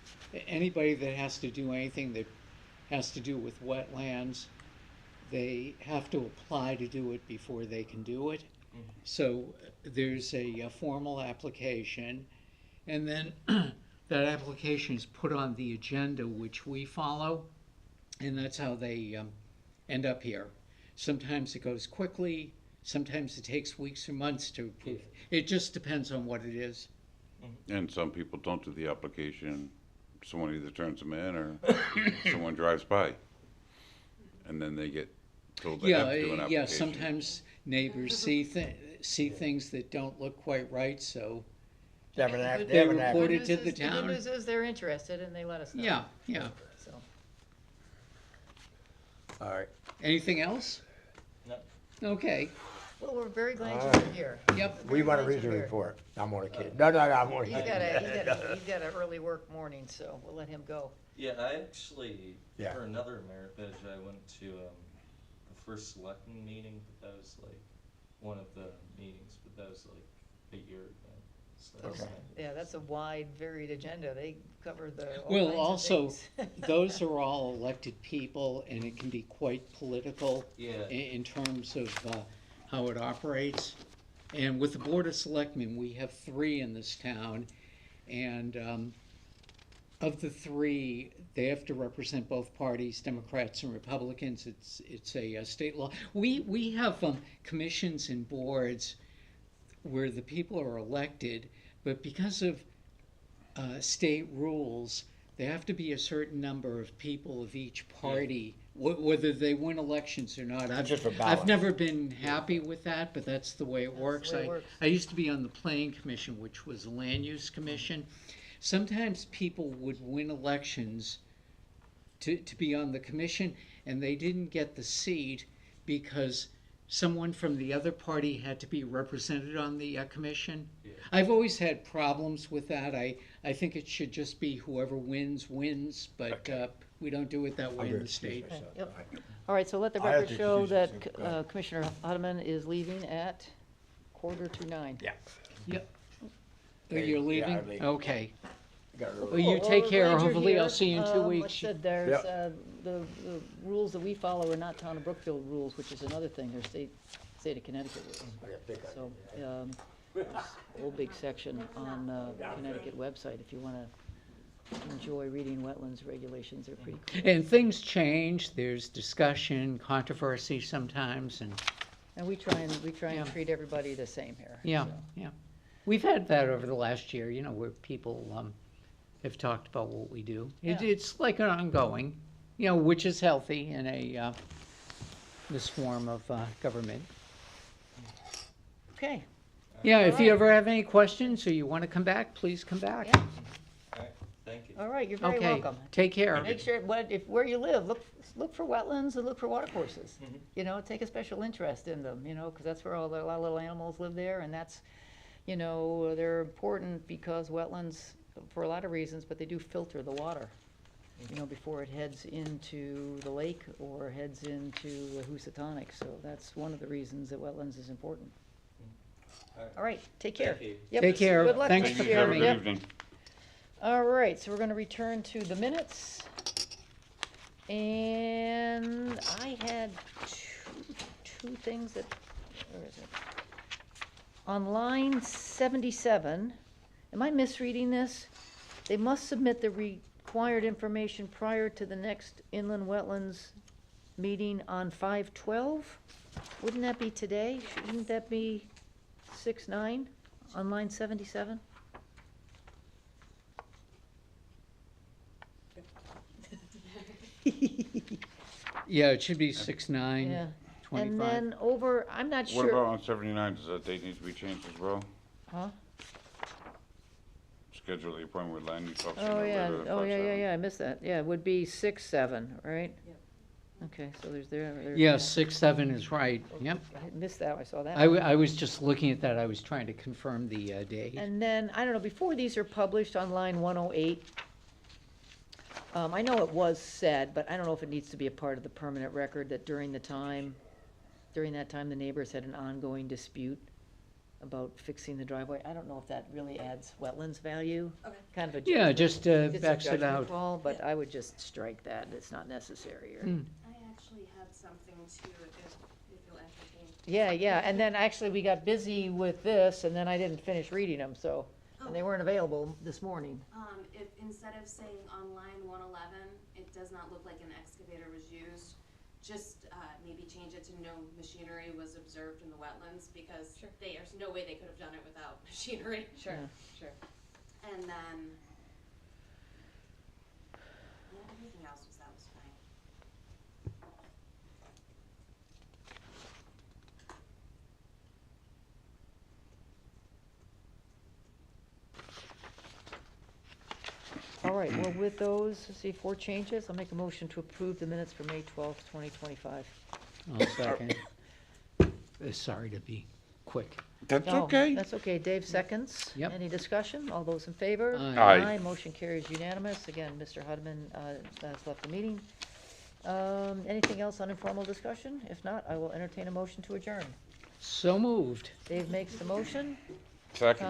Anybody that has to do anything that has to do with wetlands, they have to apply to do it before they can do it. So there's a formal application, and then that application is put on the agenda, which we follow, and that's how they end up here. Sometimes it goes quickly, sometimes it takes weeks or months to approve. It just depends on what it is. And some people don't do the application. Someone either turns them in or someone drives by. And then they get told they have to do an application. Yeah, sometimes neighbors see things that don't look quite right, so, They have an act, But they have an they act. report The it good to news the is- town. The good news is they're interested and they let us know. yeah. So, All right. Anything else? No. Okay, well, we're very glad All you're right. here. yep. We want to Glad read the you're here. report. I'm only kidding. No, I'm only He's kidding. he's got an early work morning, so we'll let him go. Yeah, I actually, Yeah. for another merit badge, I went to the first selectman meeting, but that was like one of the meetings, but that was like a year ago. So that's Okay. Yeah, that's a wide, varied agenda. They cover the all Well, kinds of also, things. those are all elected people, and it can be quite political Yeah. in terms of how it operates. And with the Board of Selectmen, we have 3 in this town, and of the 3, they have to represent both parties, Democrats and Republicans. It's a state law. We have commissions and boards where the people are elected, but because of state rules, there have to be a certain number of people of each party, whether they win elections or not. Just for I've ballot. never been happy with that, but that's the way it works. the way it works. I used to be on the Planning Commission, which was a land use commission. Sometimes people would win elections to be on the commission, and they didn't get the seat because someone from the other party had to be represented on the commission. Yeah. I've always had problems with that. I think it should just be whoever wins, but we don't do it that way in the state. Okay, yep. All right, so let the I have record to show excuse that myself. Go ahead. Commissioner Huttman is leaving at 8:45. Yeah. Yep. Oh, Hey, you're yeah, leaving? I'm leaving. Okay. Got it. Well, you Well, take we're care. glad you're Hopefully I'll here. see you in 2 Like I weeks. said, there's, Yep. the rules that we follow are not Town of Brookfield rules, which is another thing, they're state of Connecticut rules. Yeah, big guy. So, there's a whole big section on Connecticut website if you wanna enjoy reading wetlands regulations, they're pretty cool. And things change. There's discussion, controversy sometimes, and And we try and Yeah. treat everybody the same here. yeah, so. yeah. We've had that over the last year, where people have talked about what we do. Yeah. It's like an ongoing, which is healthy in this form of government. Okay, Yeah, if you right. ever have any questions or you want to come back, please come back. Yeah. Alright, thank you. all right, you're very Okay, welcome. take care. Make sure, where you live, look for wetlands and look for watercourses. Mhm. Take a special interest in them, because that's where a lot of little animals live there, and that's, they're important because wetlands, for a lot of reasons, but they do filter the water, before it heads into the lake or heads into the Housatonic, so that's one of the reasons that wetlands is important. Alright. All right, take care. Thank you. Yep. Take care. Good luck Thanks next for year. Have a coming. good Yep. evening. All right, so we're gonna return to the minutes. And I had two things that, where is it? On line 77, am I misreading this? They must submit the required information prior to the next inland wetlands meeting on 5/12? Wouldn't that be today? Shouldn't that be 6/9 on line 77? Yeah, it should be 6/9, Yeah. 25. And then over, I'm not What sure. about on 79, does that date need to be changed as well? Huh? Schedule the appointment with land use officer. Oh, no yeah, later than oh, yeah, 5/7. I missed that, yeah, it would be 6/7, right? Okay, so there's. Yeah, 6/7 is right, yep. I missed that, I saw that. I was just looking at that, I was trying to confirm the date. And then, I don't know, before these are published on line 108, I know it was said, but I don't know if it needs to be a part of the permanent record, that during that time, the neighbors had an ongoing dispute about fixing the driveway. I don't know if that really adds wetlands value. Okay. Kind of a. Yeah, judgment- just it's a backs it judgment out. call, but I would just strike that, it's not necessary, or. Mm. I actually had something too, if you'll entertain. Yeah, and then actually we got busy with this, and then I didn't finish reading them, so, Oh. and they weren't available this morning. If, instead of saying on line 111, it does not look like an excavator was used, just, maybe change it to no machinery was observed in the wetlands, because there's no way they could have done it without machinery. Sure, sure. And then, yeah, everything else was fine. All right, well, with those, let's see, 4 changes, I'll make a motion to approve the minutes for May 12th, 2025. I'll second. Sorry to be quick. That's No, okay. That's okay, Dave seconds. Yep. Any discussion? All those in favor? Aye. Aye. Motion carries unanimous. Again, Mr. Hudman has left the meeting. Anything else on informal discussion? If not, I will entertain a motion to adjourn. So moved. Dave makes the motion. Second.